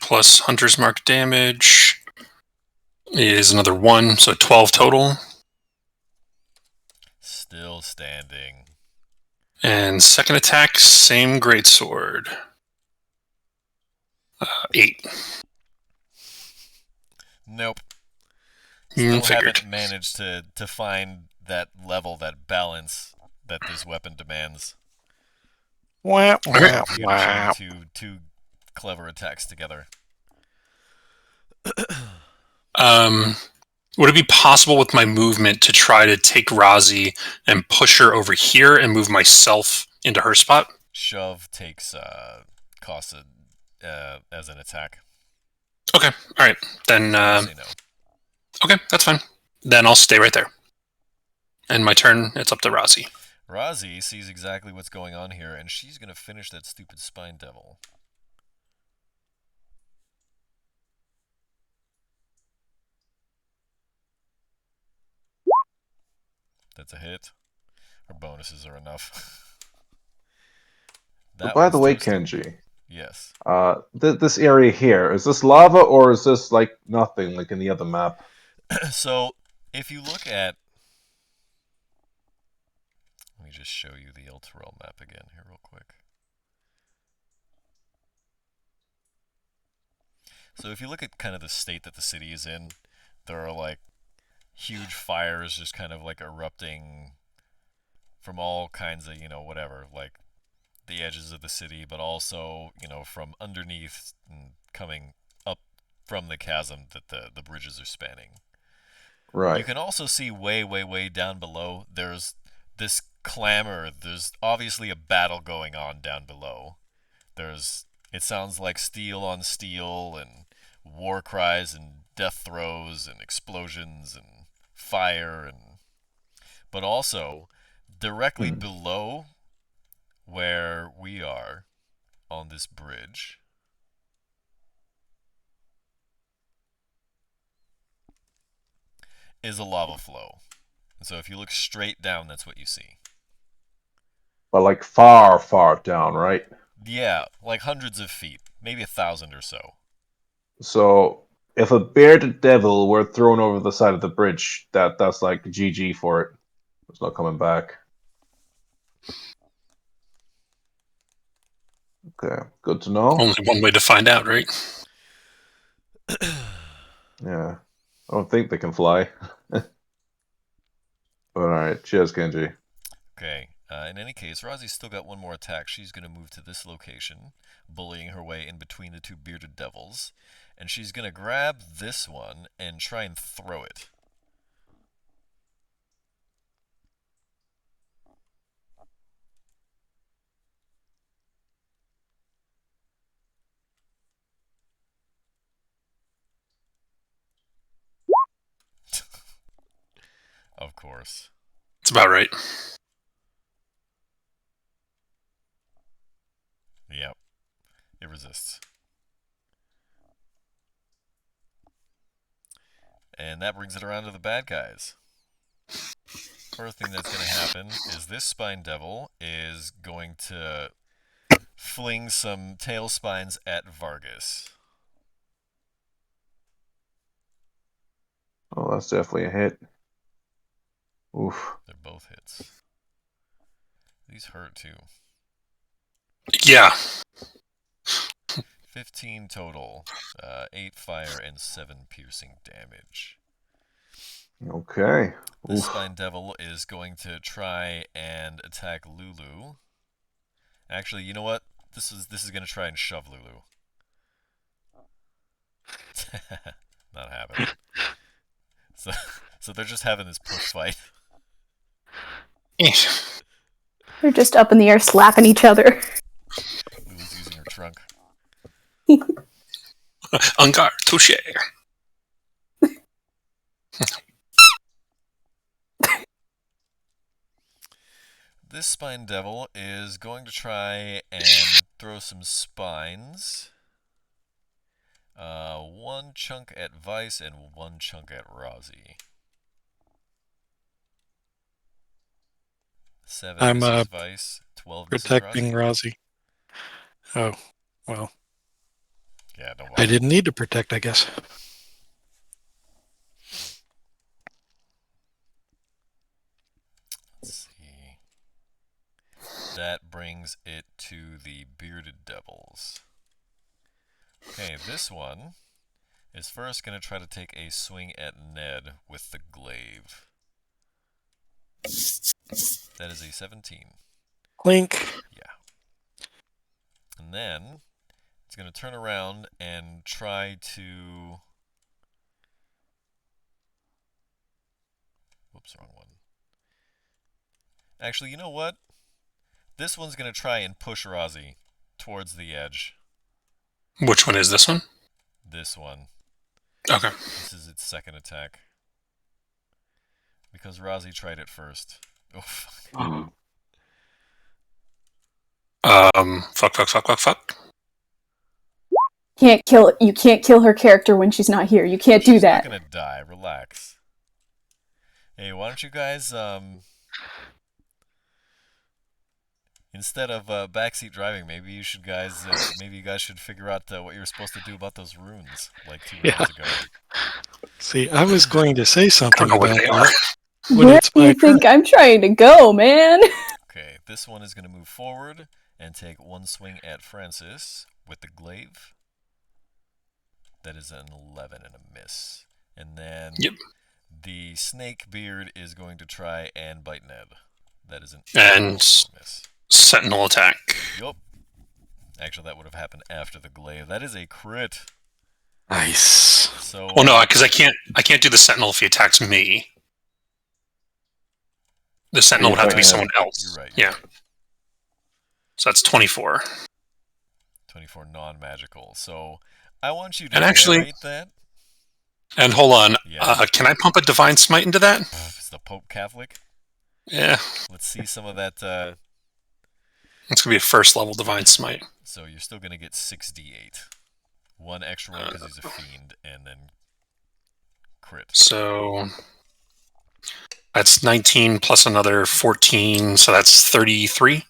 plus hunter's mark damage is another 1, so 12 total. Still standing. And second attack, same greatsword. 8. Nope. Still Figured. haven't managed to find that level, that balance that this weapon demands. Wah, If wah, you're wah. chain two clever attacks together. Would it be possible with my movement to try to take Razi and push her over here and move myself into her spot? Shove takes cost as an attack. Okay, all right. Then, Say no. okay, that's fine. Then I'll stay right there. And my turn, it's up to Razi. Razi sees exactly what's going on here, and she's going to finish that stupid spine devil. That's a hit. Her bonuses are enough. That By the way, one's toasted. Kenji, Yes. this area here, is this lava or is this like nothing like in the other map? So, if you look at... Let me just show you the Elturel map again here real quick. So if you look at kind of the state that the city is in, there are like huge fires just kind of like erupting from all kinds of, whatever, like the edges of the city, but also, from underneath and coming up from the chasm that the bridges are spanning. Right. You can also see way, way, way down below, there's this clamor. There's obviously a battle going on down below. It sounds like steel on steel and war cries and death throes and explosions and fire, but also directly below where we are on this bridge is a lava flow. So if you look straight down, that's what you see. But like far, far down, right? Yeah, like hundreds of feet, maybe 1,000 or so. So if a bearded devil were thrown over the side of the bridge, that's like GG for it. There's no coming back. Okay, good to know. Only one way to find out, right? Yeah, I don't think they can fly. But alright, cheers, Kenji. Okay, in any case, Razi's still got one more attack. She's going to move to this location, bullying her way in between the two bearded devils. And she's going to grab this one and try and throw it. Of course. It's about right. Yep. It resists. And that brings it around to the bad guys. First thing that's going to happen is this spine devil is going to fling some tail spines at Vargas. Oh, that's definitely a hit. Oof. They're both hits. These hurt too. Yeah. 15 total. 8 fire and 7 piercing damage. Okay. This Oof. spine devil is going to try and attack Lulu. Actually, you know what? This is going to try and shove Lulu. Not happening. So they're just having this push fight. They're just up in the air slapping each other. Lulu's using her trunk. En garde, touche. This spine devil is going to try and throw some spines. One chunk at Vice and one chunk at Razi. 7 I'm, misses Vice, 12 misses Protecting Razi. Razi. Oh, well. Yeah, don't I worry. didn't need to protect, I guess. Let's see. That brings it to the bearded devils. Okay, this one is first going to try to take a swing at Ned with the glaive. That is a 17. Clink. Yeah. And then it's going to turn around and try to... Whoops, wrong one. Actually, you know what? This one's going to try and push Razi towards the edge. Which one is this one? This one. Okay. This is its second attack. Because Razi tried it first. Oh, fuck. Fuck. You can't kill her character when she's not here. You can't do that. She's not gonna die. Relax. Hey, why don't you guys, instead of backseat driving, maybe you guys should figure out what you're supposed to do about those runes, like 2 rounds ago. See, I was going to say I something don't know about what they are. that. When Where it's do you my turn. think I'm trying to go, man? Okay, this one is gonna move forward and take one swing at Francis with the glaive. That is an 11 and a miss. And then the snake beard is going to try and bite Ned. That is an 8 And miss. sentinel attack. Yup. Actually, that would have happened after the glaive. That is a crit. Nice. So. Well, no, because I can't do the sentinel if he attacks me. The sentinel would have to be someone else. You're right. Yeah. So that's 24. 24 non-magical. So I want you to And actually- narrate that. And hold on. Yeah. Can I pump a divine smite into that? Is the Pope Catholic? Yeah. Let's see some of that. It's going to be a first level divine smite. So you're still going to get 6d8. One extra one because he's a fiend, and then crit. So That's 19 plus another 14, so that's 33.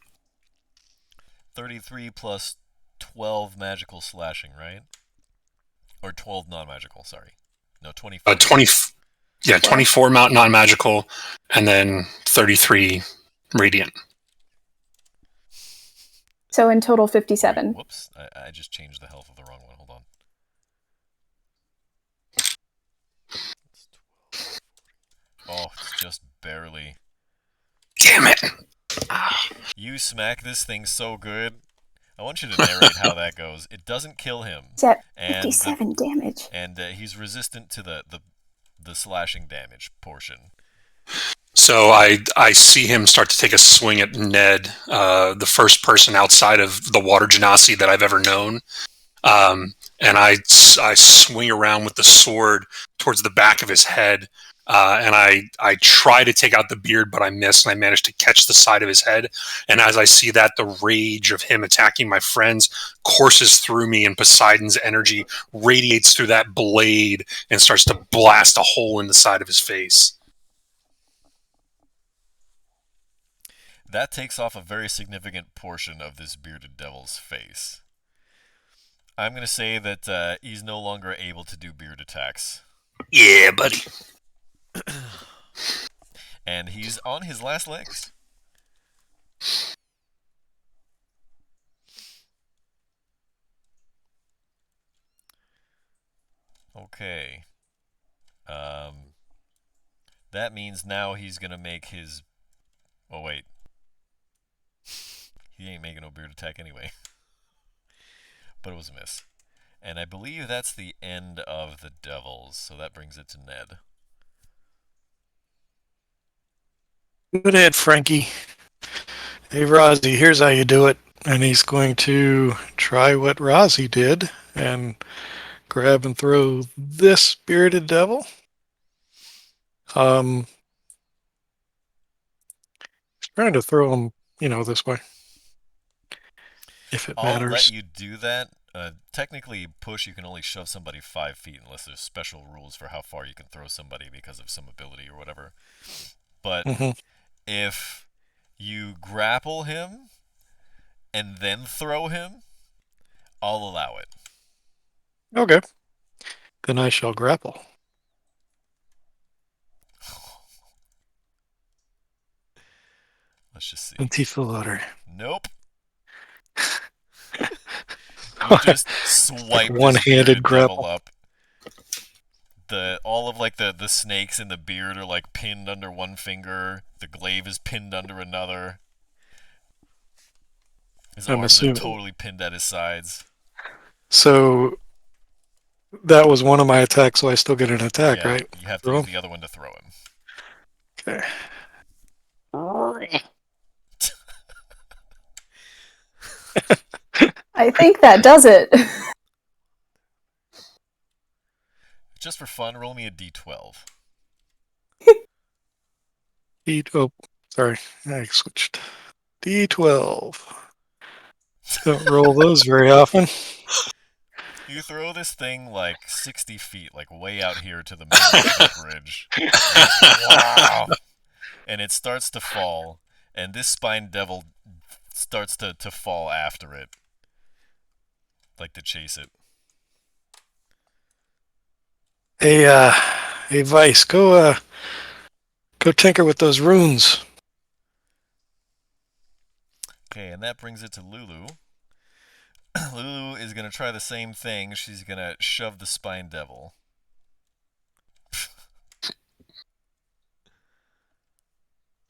33 plus 12 magical slashing, right? Or 12 non-magical, sorry. No, 24. 24 non-magical, and then 33 radiant. So in total, 57. Wait, whoops, I just changed the health of the wrong one. Hold on. Oh, it's just barely. Damn it! You smack this thing so good. I want you to narrate how that goes. It doesn't kill him. It's at And 57 damage. And he's resistant to the slashing damage portion. So I see him start to take a swing at Ned, the first person outside of the water genasi that I've ever known. And I swing around with the sword towards the back of his head. And I try to take out the beard, but I miss, and I manage to catch the side of his head. And as I see that, the rage of him attacking my friends courses through me, and Poseidon's energy radiates through that blade and starts to blast a hole in the side of his face. That takes off a very significant portion of this bearded devil's face. I'm going to say that he's no longer able to do beard attacks. Yeah, buddy. And he's on his last legs. Okay. That means now he's going to make his... Oh, wait. He ain't making no beard attack anyway. But it was a miss. And I believe that's the end of the devils, so that brings it to Ned. Good head, Frankie. Hey, Rozzy, here's how you do it. And he's going to try what Rozzy did and grab and throw this bearded devil. He's trying to throw him, this way. If it matters. I'll let you do that. Technically, push, you can only shove somebody 5 feet unless there's special rules for how far you can throw somebody because of some ability or whatever. But if you grapple him and then throw him, I'll allow it. Okay. Then I shall grapple. Let's just see. Antifa loader. Nope. You just swipe one-handed this grapple devil up. All of the snakes in the beard are like pinned under one finger. The glaive is pinned under another. His arms are totally pinned at his sides. So that was one of my attacks, so I still get an attack, right? You have to use the other one to throw him. Okay. I think that does it. Just for fun, roll me a d12. Sorry, I switched. D12. Don't roll those very often. You throw this thing like 60 feet, like way out here to the middle of the bridge. Wow! And it starts to fall, and this spine devil starts to fall after it. Like to chase it. Hey, Vice, go tinker with those runes. Okay, and that brings it to Lulu. Lulu is going to try the same thing. She's going to shove the spine devil.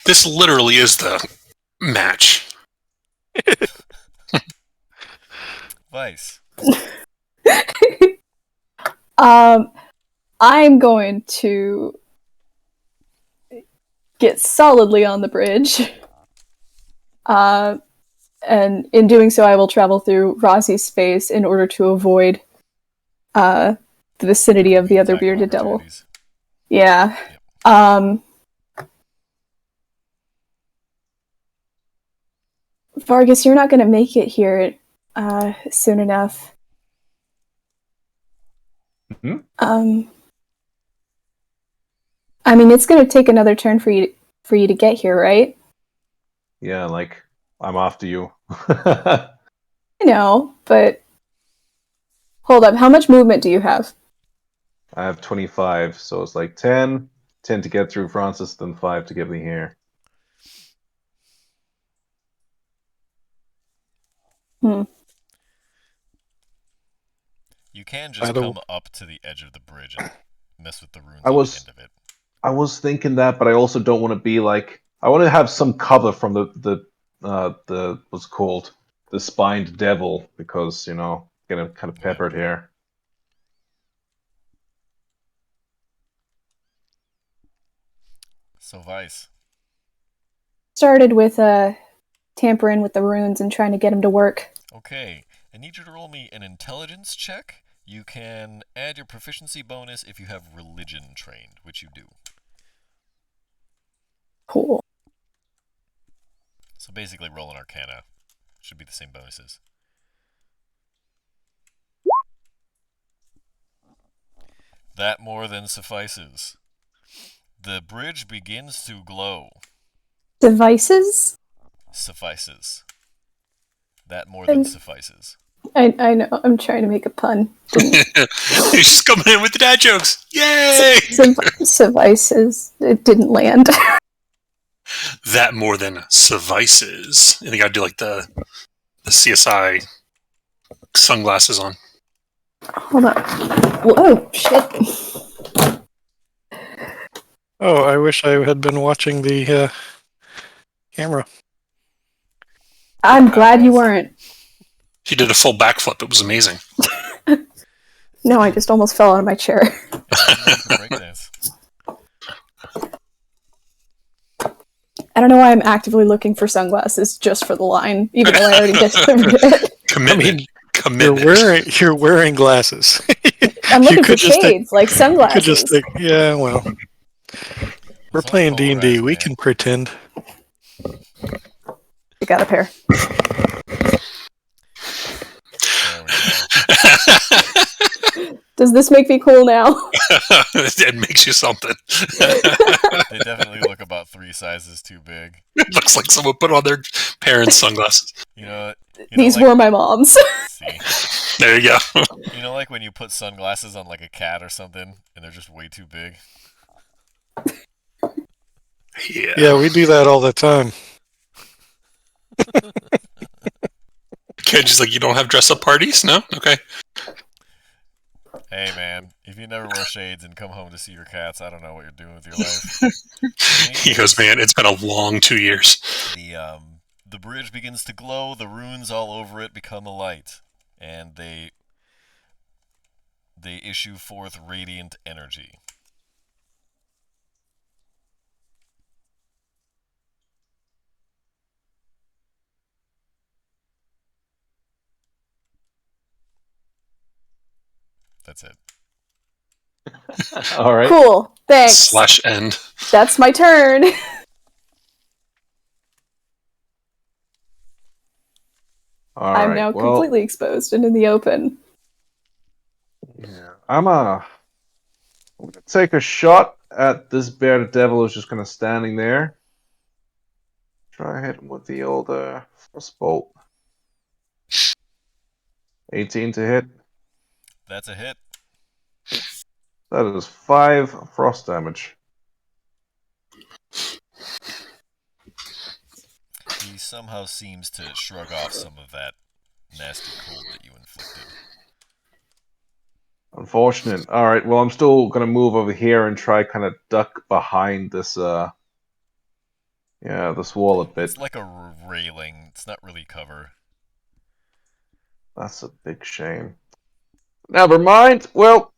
This literally is the match. Vice. I'm going to get solidly on the bridge. And in doing so, I will travel through Rozzy's space in order to avoid the vicinity of the other bearded devil. Yeah. Yep. Vargas, you're not going to make it here soon enough. I mean, it's going to take another turn for you to get here, right? Yeah, like, I'm after you. I know, but hold up. How much movement do you have? I have 25, so it's like 10. 10 to get through Francis, then 5 to get me here. Hmm. You can just come up to the edge of the bridge and mess with the runes on the end of it. I was thinking that, but I also don't want to be like... I want to have some cover from the what's it called? The spined devil, because, you know, getting kind of peppered here. So Vice. Started with tampering with the runes and trying to get them to work. Okay, I need you to roll me an intelligence check. You can add your proficiency bonus if you have religion trained, which you do. Cool. So basically roll an arcana. Should be the same bonuses. That more than suffices. The bridge begins to glow. Devices? Suffices. That more than suffices. I know. I'm trying to make a pun. He's just coming in with the dad jokes. Yay! Suffices. It didn't land. That more than suffices. I think I'd do like the CSI sunglasses on. Hold on. Whoa, shit. Oh, I wish I had been watching the camera. I'm glad you weren't. He did a full backflip. It was amazing. No, I just almost fell out of my chair. I don't know why I'm actively looking for sunglasses just for the line, even though I already discovered it. Commitment. You're wearing glasses. I'm looking for shades, like sunglasses. Yeah, well, we're playing D&D. We can pretend. You got a pair. Does this make me cool now? It makes you something. They definitely look about 3 sizes too big. It looks like someone put on their parents' sunglasses. These were my mom's. See? There you go. You know, like when you put sunglasses on like a cat or something, and they're just way too big? Yeah, we do that all the time. Kenji's like, you don't have dress-up parties? No? Okay. Hey man, if you never wear shades and come home to see your cats, I don't know what you're doing with your life. He goes, man, it's been a long 2 years. The bridge begins to glow, the runes all over it become alight, and they issue forth radiant energy. That's it. All right. Cool. Thanks. /end. That's my turn. I'm now completely exposed and in the open. Yeah, I'm gonna take a shot at this bear. The devil is just kind of standing there. Try hit him with the old frostbolt. 18 to hit. That's a hit. That is 5 frost damage. He somehow seems to shrug off some of that nasty cold that you inflicted. Unfortunate. All right. Well, I'm still gonna move over here and try kind of duck behind this this wall a bit. It's like a railing. It's not really cover. That's a big shame. Never mind. Well,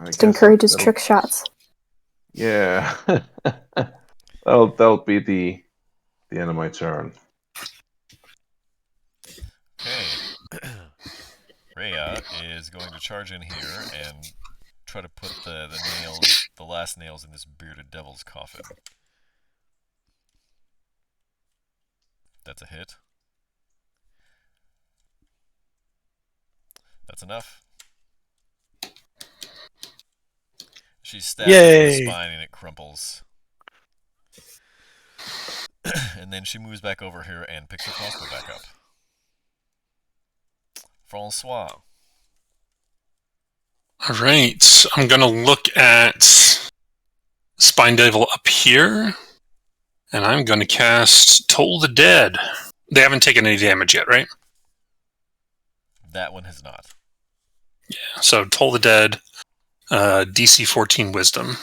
just encourages trick shots. Yeah, that'll be the end of my turn. Okay. Rhea is going to charge in here and try to put the last nails in this bearded devil's coffin. That's a hit. That's enough. She stabs it in the Yay. spine and it crumples. And then she moves back over here and picks her crossbow back up. Francois. All right. I'm going to look at Spine Devil up here, and I'm going to cast Toll the Dead. They haven't taken any damage yet, right? That one has not. So Toll the Dead, DC 14 Wisdom.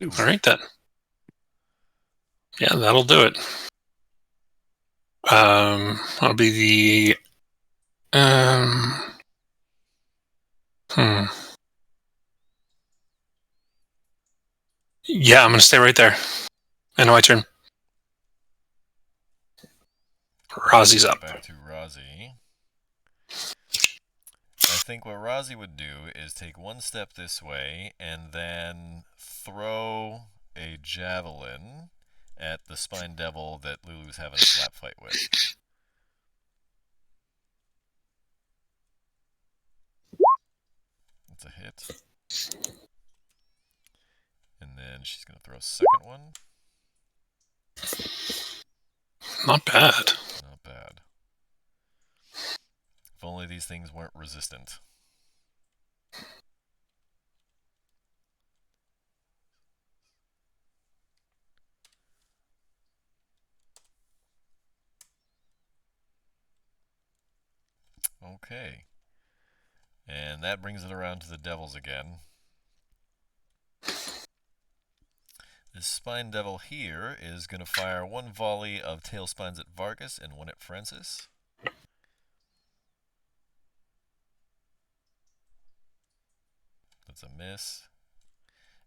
All right, then. Yeah, that'll do it. That'll be the... Yeah, I'm going to stay right there. And my turn. Razi's up. Back to Razi. I think what Razi would do is take one step this way and then throw a javelin at the Spine Devil that Lulu's having a slap fight with. That's a hit. And then she's going to throw a second one. Not bad. Not bad. If only these things weren't resistant. Okay. And that brings it around to the devils again. This Spine Devil here is going to fire one volley of tail spines at Vargas and one at Francis. That's a miss.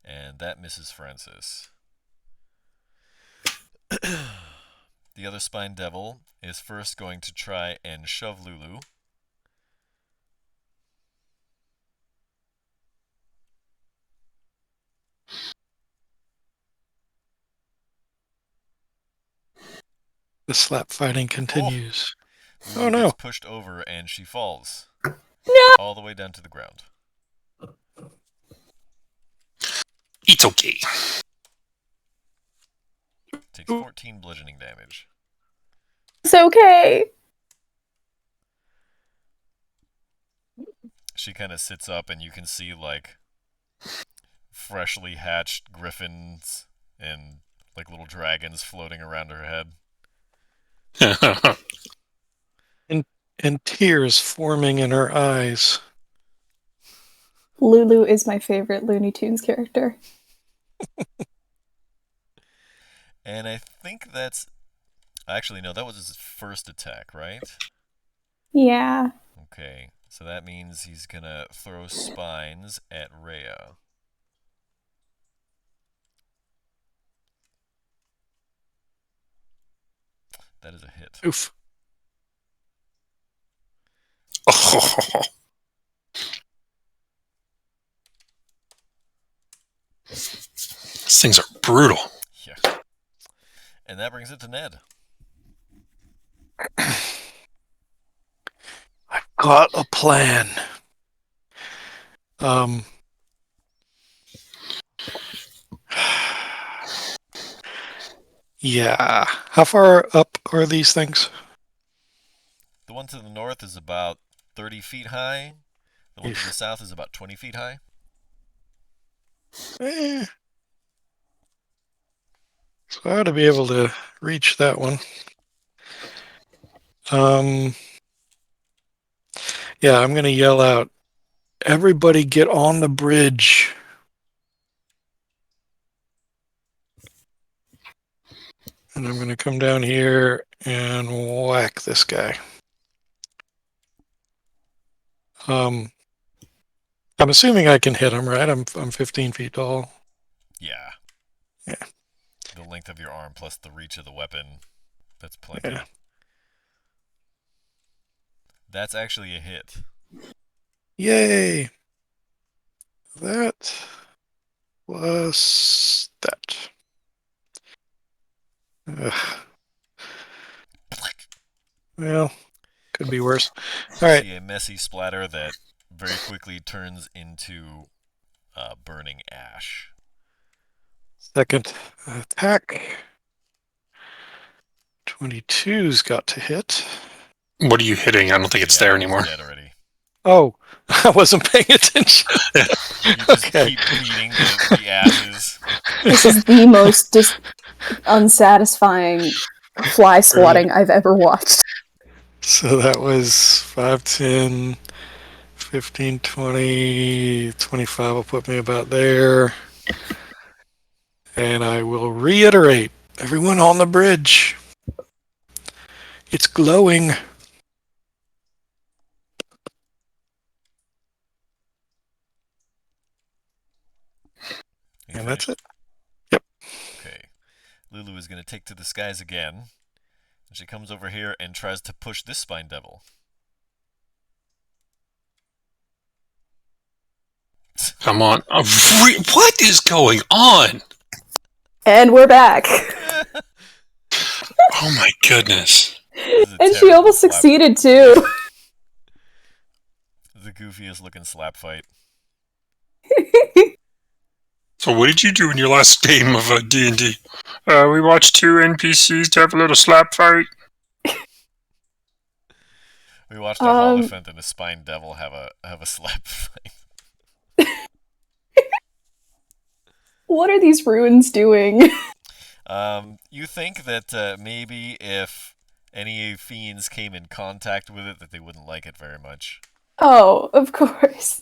And that misses Francis. The other Spine Devil is first going to try and shove Lulu. The slap fighting continues. Lulu Oh, no. gets pushed over and she falls. No! All the way down to the ground. It's okay. Takes 14 bludgeoning damage. It's okay. She kind of sits up and you can see like freshly hatched griffins and like little dragons floating around her head. And tears forming in her eyes. Lulu is my favorite Looney Tunes character. And I think that's... Actually, no, that was his first attack, right? Yeah. Okay, so that means he's gonna throw spines at Rhea. That is a hit. Oof. Oh. These things are brutal. Yeah. And that brings it to Ned. I've got a plan. Yeah. How far up are these things? The one to the north is about 30 feet high. The one to the south is about 20 feet high. So I ought to be able to reach that one. Yeah, I'm going to yell out, "Everybody get on the bridge." And I'm going to come down here and whack this guy. I'm assuming I can hit him, right? I'm 15 feet tall. Yeah. Yeah. The length of your arm plus the reach of the weapon. That's plenty. Yeah. That's actually a hit. Yay! That was that. Ugh. Well, could be worse. You All right. see a messy splatter that very quickly turns into burning ash. Second attack. 22's got to hit. What are you hitting? I don't think it's there It's anymore. dead already. Oh, I wasn't paying attention. You just Okay. keep beating the ashes. This is the most unsatisfying fly swatting I've ever watched. So that was 5, 10, 15, 20, 25 will put me about there. And I will reiterate, everyone on the bridge. It's glowing. You And that's finished? it. Yep. Okay. Lulu is going to take to the skies again. And she comes over here and tries to push this spine devil. Come on. What is going on? And we're back. Oh my goodness. And she almost succeeded too. The goofiest looking slap fight. So what did you do in your last game of D&D? We watched 2 NPCs have a little slap fight. We watched a Holophant and a spine devil have a slap fight. What are these ruins doing? You think that maybe if any fiends came in contact with it, that they wouldn't like it very much. Oh, of course.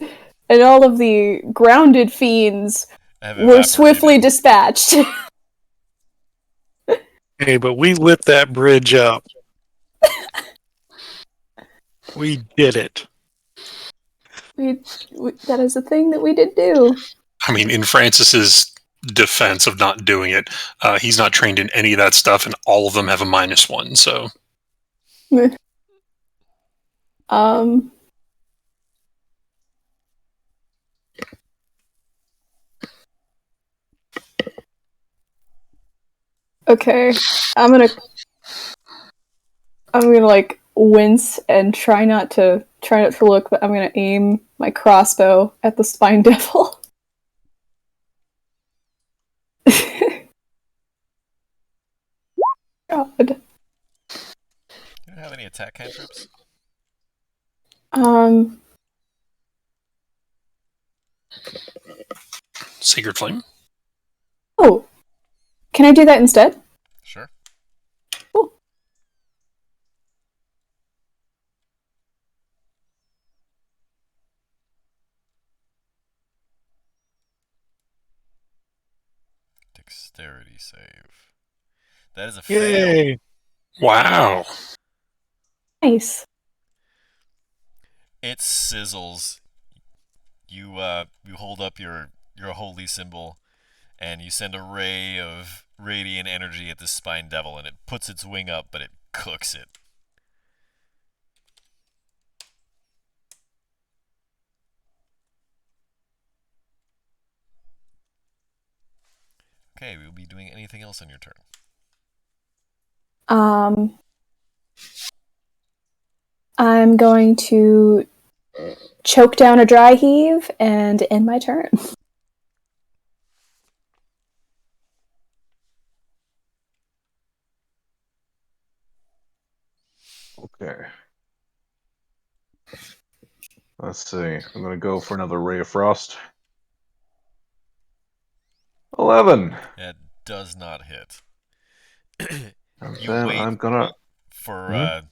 And all of the grounded fiends were swiftly dispatched. Hey, but we lit that bridge up. We did it. That is a thing that we did do. I mean, in Francis's defense of not doing it, he's not trained in any of that stuff, and all of them have a -1, so... Okay, I'm gonna like wince and try not to look, but I'm gonna aim my crossbow at the spine devil. God. You don't have any attack cantrips? Sacred Flame? Oh. Can I do that instead? Sure. Cool. Dexterity save. That is a fail. Yay! Wow. Nice. It sizzles. You hold up your holy symbol, and you send a ray of radiant energy at this spine devil, and it puts its wing up, but it cooks it. Okay, we'll be doing anything else on your turn. I'm going to choke down a dry heave and end my turn. Okay. Let's see. I'm going to go for another Ray of Frost. 11. It does not hit. And You then wait I'm gonna for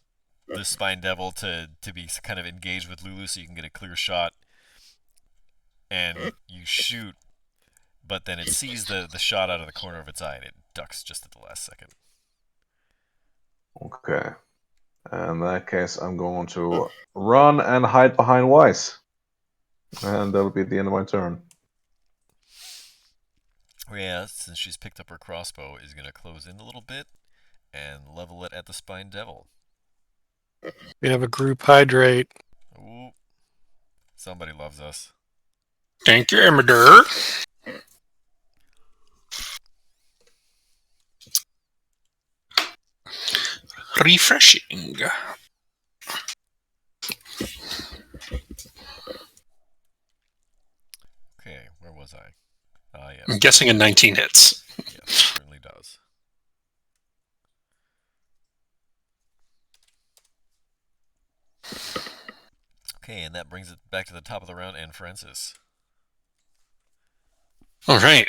the spine devil to be kind of engaged with Lulu so you can get a clear shot, and you shoot, but then it sees the shot out of the corner of its eye and it ducks just at the last second. Okay. In that case, I'm going to run and hide behind Weiss. And that'll be the end of my turn. Yeah, since she's picked up her crossbow, is going to close in a little bit and level it at the spine devil. We have a group hydrate. Ooh. Somebody loves us. Thank you, Amador. Refreshing. was I? Yes. I'm guessing a 19 hits. Yes, it certainly does. Okay, and that brings it back to the top of the round, and Francis. All right.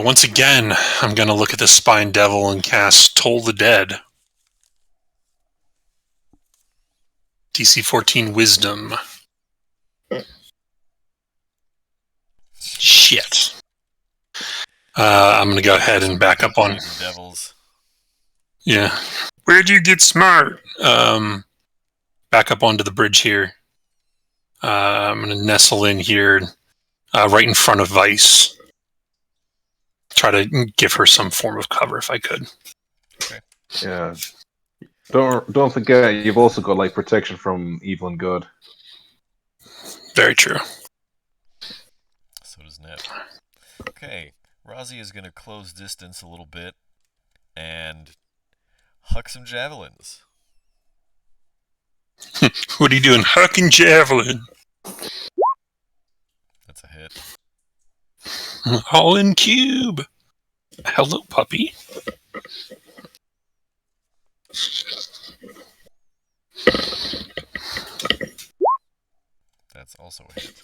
Once again, I'm going to look at the Spine Devil and cast Toll the Dead. DC 14 Wisdom. Shit. I'm going to go ahead and back up on... Devils. Yeah. Where'd you get smart? Back up onto the bridge here. I'm going to nestle in here, right in front of Vice. Try to give her some form of cover if I could. Okay. Yeah. Don't forget, you've also got like protection from evil and good. Very true. So does Ned. Okay, Rozzy is going to close distance a little bit and huck some javelins. What are you doing? Hucking javelin. That's a hit. All in cube. Hello, puppy. That's also a hit.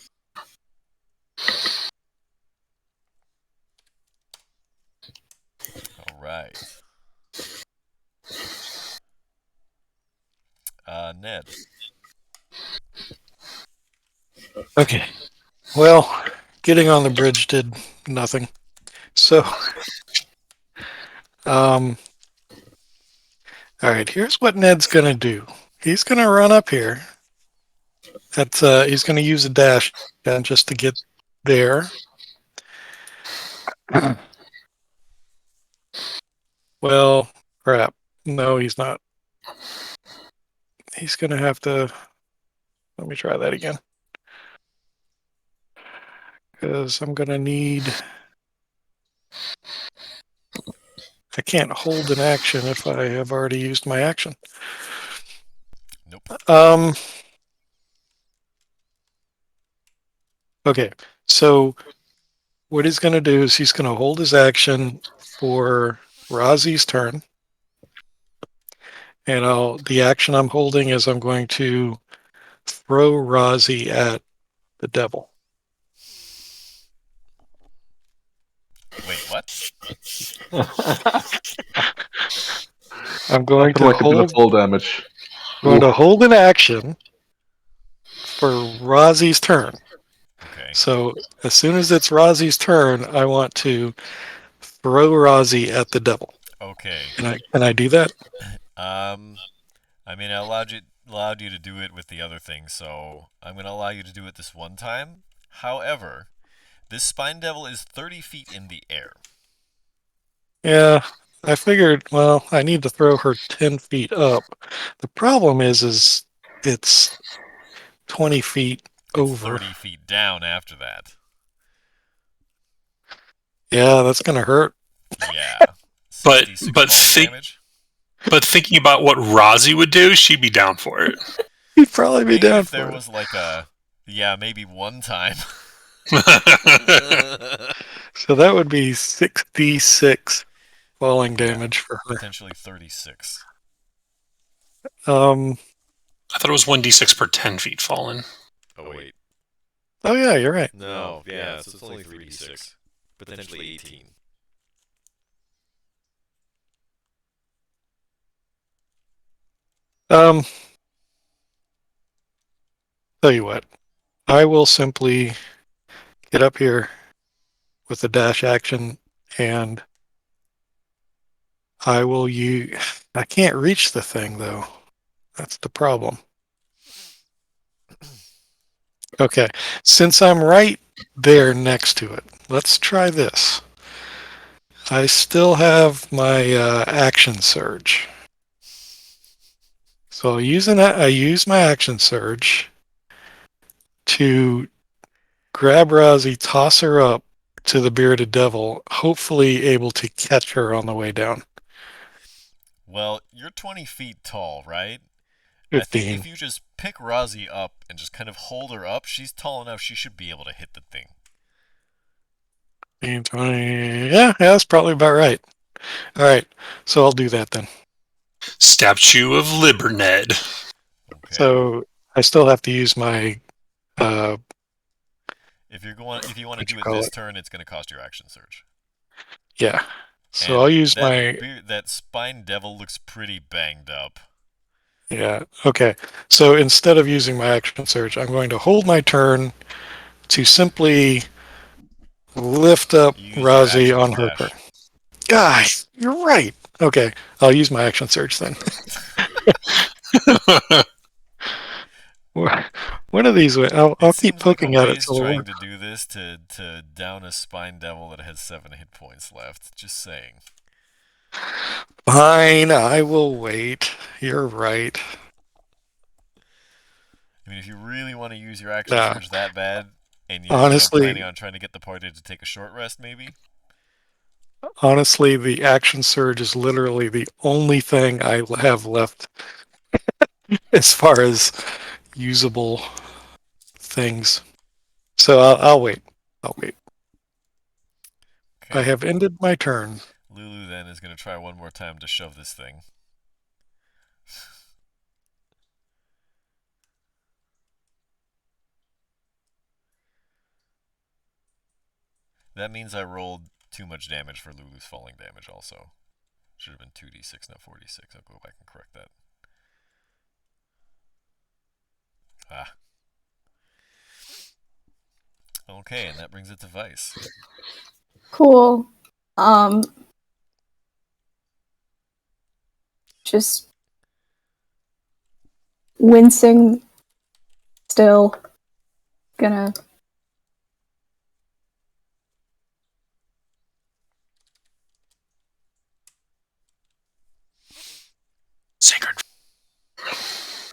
All right. Ned. Okay. Well, getting on the bridge did nothing. So, all right, here's what Ned's going to do. He's going to run up here. He's going to use a dash just to get there. Well, crap. No, he's not. He's going to have to... Let me try that again. Because I'm going to need... I can't hold an action if I have already used my action. Nope. Okay, so what he's going to do is he's going to hold his action for Rozzy's turn. And the action I'm holding is I'm going to throw Rozzy at the devil. Wait, what? I'm going to like a bit of full damage. going to hold an action for Rozzy's turn. Okay. So as soon as it's Rozzy's turn, I want to throw Rozzy at the devil. Okay. Can I do that? I mean, I allowed you to do it with the other thing, so I'm going to allow you to do it this one time. However, this Spine Devil is 30 feet in the air. Yeah, I figured, well, I need to throw her 10 feet up. The problem is it's 20 feet It's over. 30 feet down after that. Yeah, that's going to hurt. Yeah. But 66 think- damage. But thinking about what Rozzy would do, she'd be down for it. You'd probably be Maybe down if for there it. was like maybe one time. So that would be 66 falling damage for her. Potentially 36. I thought it was 1d6 per 10 feet fallen. Oh, wait. Oh yeah, you're right. No, yeah, so it's only 3d6. Potentially 18. Tell you what, I will simply get up here with the dash action and I will use... I can't reach the thing though. That's the problem. Okay, since I'm right there next to it, let's try this. I still have my action surge. So I use my action surge to grab Rozzy, toss her up to the bearded devil, hopefully able to catch her on the way down. Well, you're 20 feet tall, right? 15. I think if you just pick Rozzy up and just kind of hold her up, she's tall enough she should be able to hit the thing. 15, 20. Yeah, that's probably about right. All right, so I'll do that then. Statue of Liberned. Okay. So I still have to use my. If you want to What do you it call this it? turn, it's going to cost your action surge. Yeah. So And I'll use that my. that spine devil looks pretty banged up. Yeah. Okay. So instead of using my action surge, I'm going to hold my turn to simply lift up Use your Razi action on her slash. turn. Gosh, you're right. Okay, I'll use my action surge then. One of these, I'll It keep seems like a poking at it waste till it trying works. to do this to down a spine devil that has 7 hit points left. Just saying. Fine, I will wait. You're right. I mean, if you really want to use your action Nah, surge that bad, and you're honestly, planning on trying to get the party to take a short rest, maybe. honestly, the action surge is literally the only thing I have left as far as usable things. So I'll wait. I'll wait. Okay. I have ended my turn. Lulu then is going to try one more time to shove this thing. That means I rolled too much damage for Lulu's falling damage also. Should have been 2d6, not 4d6. I'll go back and correct that. Ah. Okay, and that brings it to Vice. Cool. Just wincing still. Gonna Sacred.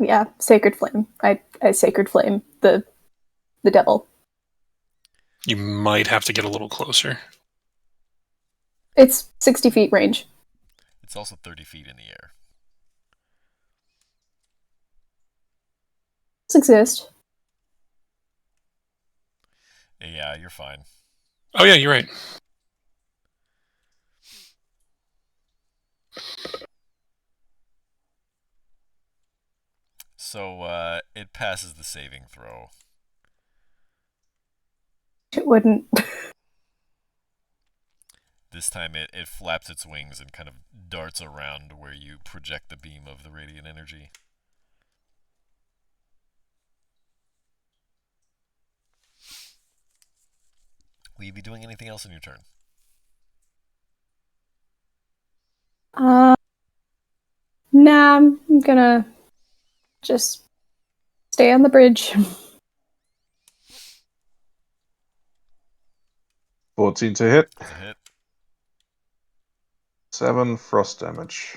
yeah, sacred flame. I sacred flame the devil. You might have to get a little closer. It's 60 feet range. It's also 30 feet in the air. Does exist. Yeah, you're fine. Oh yeah, you're right. So, it passes the saving throw. It wouldn't. This time it flaps its wings and kind of darts around where you project the beam of the radiant energy. Will you be doing anything else in your turn? Nah, I'm gonna just stay on the bridge. 14 to hit. That's a hit. 7 frost damage.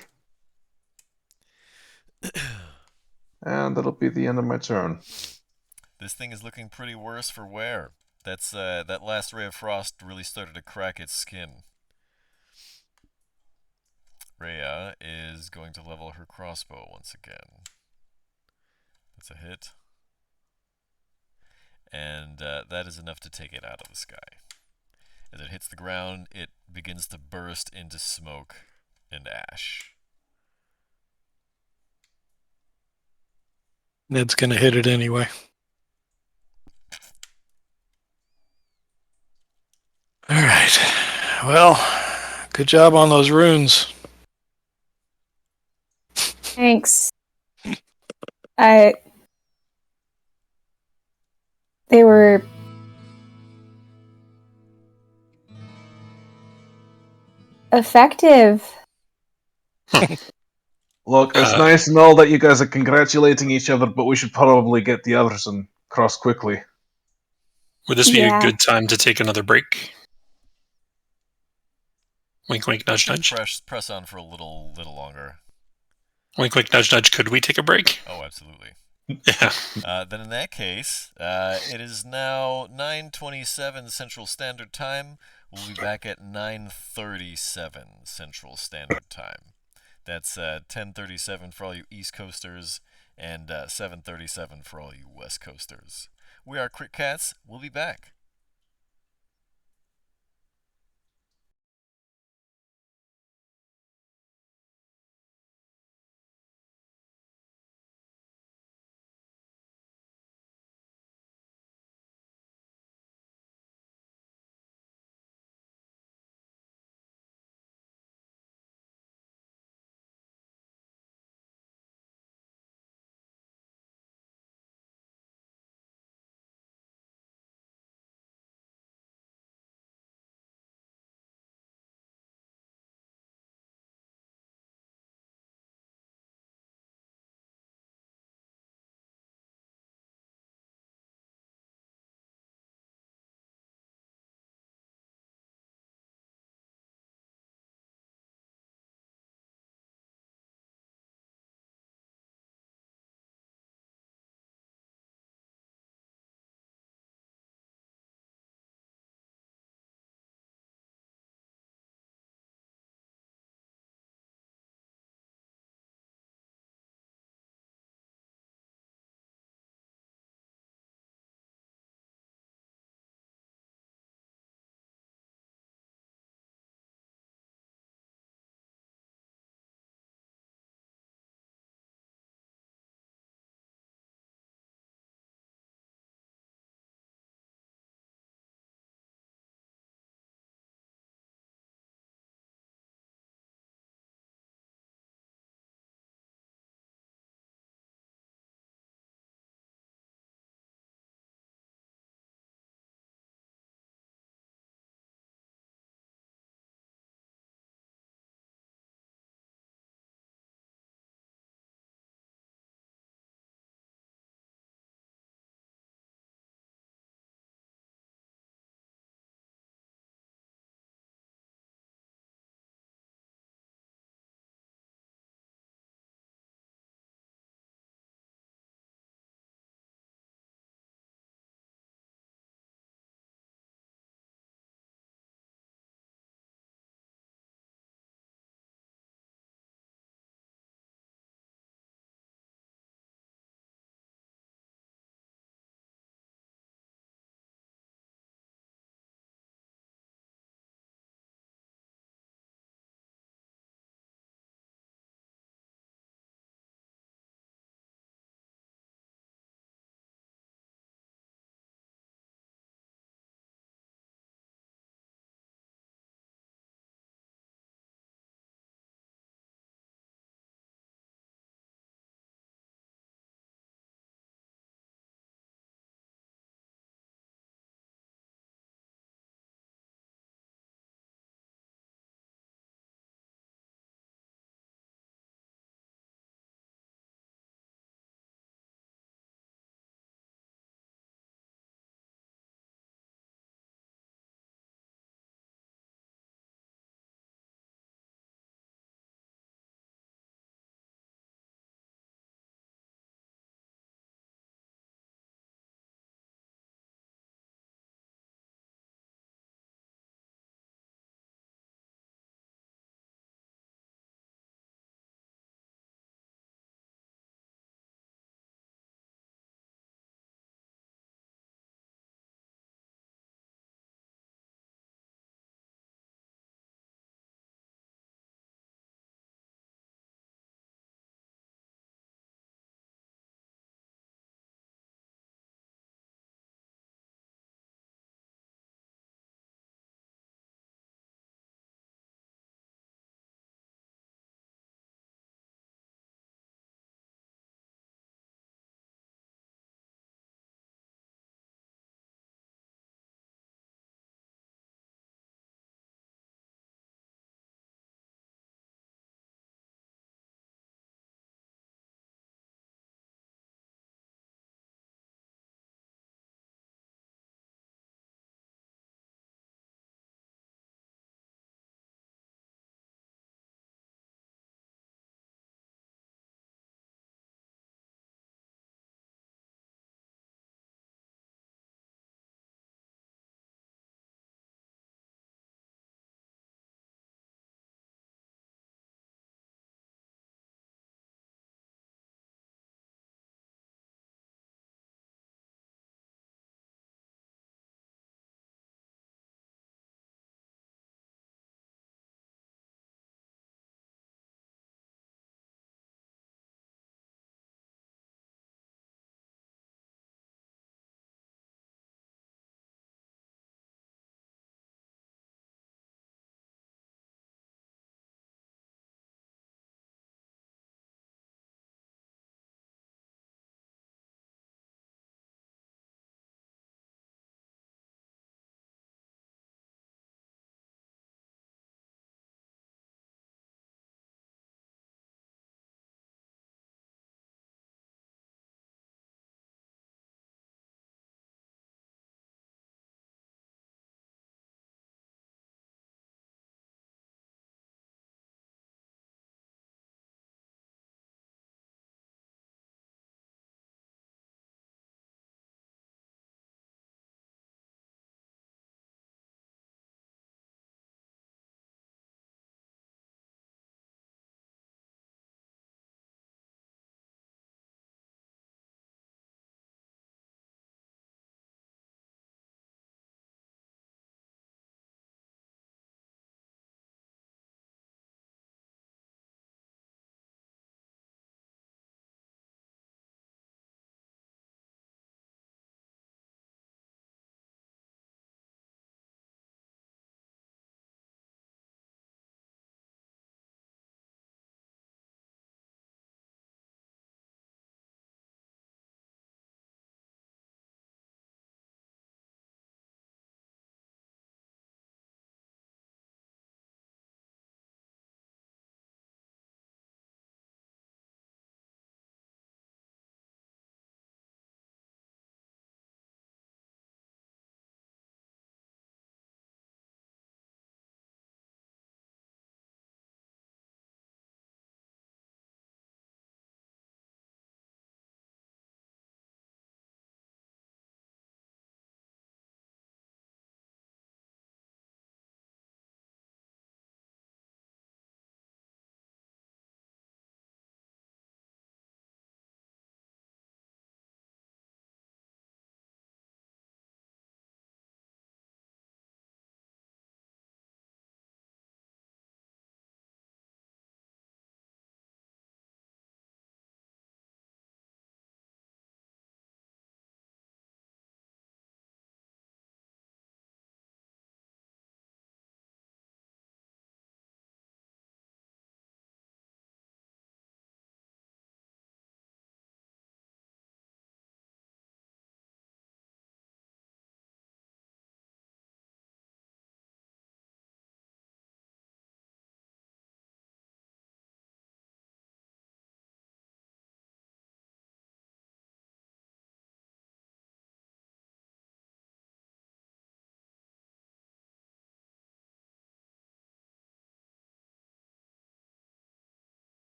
And that'll be the end of my turn. This thing is looking pretty worse for wear. That's that last ray of frost really started to crack its skin. Rhea is going to level her crossbow once again. That's a hit. And that is enough to take it out of the sky. As it hits the ground, it begins to burst into smoke and ash. Ned's gonna hit it anyway. All right. Well, good job on those runes. Thanks. They were effective. Look, it's nice and all that you guys are congratulating each other, but we should probably get the others across quickly. Would this be Yeah. a good time to take another break? Wink, wink, nudge, nudge. Press on for a little longer. Wink, wink, nudge, nudge. Could we take a break? Oh, absolutely. Yeah. Then in that case, it is now 9:27 Central Standard Time. We'll be back at 9:37 Central Standard Time. That's 10:37 for all you East Coasters and 7:37 for all you West Coasters. We are Crit Cats. We'll be back.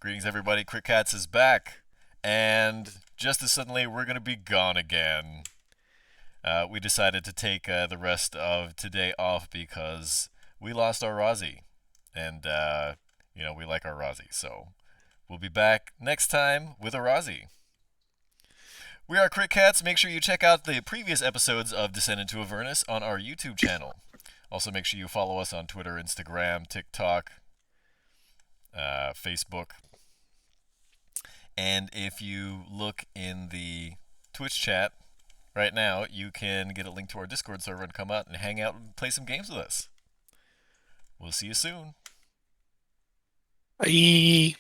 Greetings, everybody. Crit Cats is back. And just as suddenly, we're going to be gone again. We decided to take the rest of today off because we lost our Rozzy. And, we like our Rozzy. So we'll be back next time with a Rozzy. We are Crit Cats. Make sure you check out the previous episodes of Descent into Avernus on our YouTube channel. Also, make sure you follow us on Twitter, Instagram, TikTok, Facebook. And if you look in the Twitch chat right now, you can get a link to our Discord server and come out and hang out and play some games with us. We'll see you soon. Bye.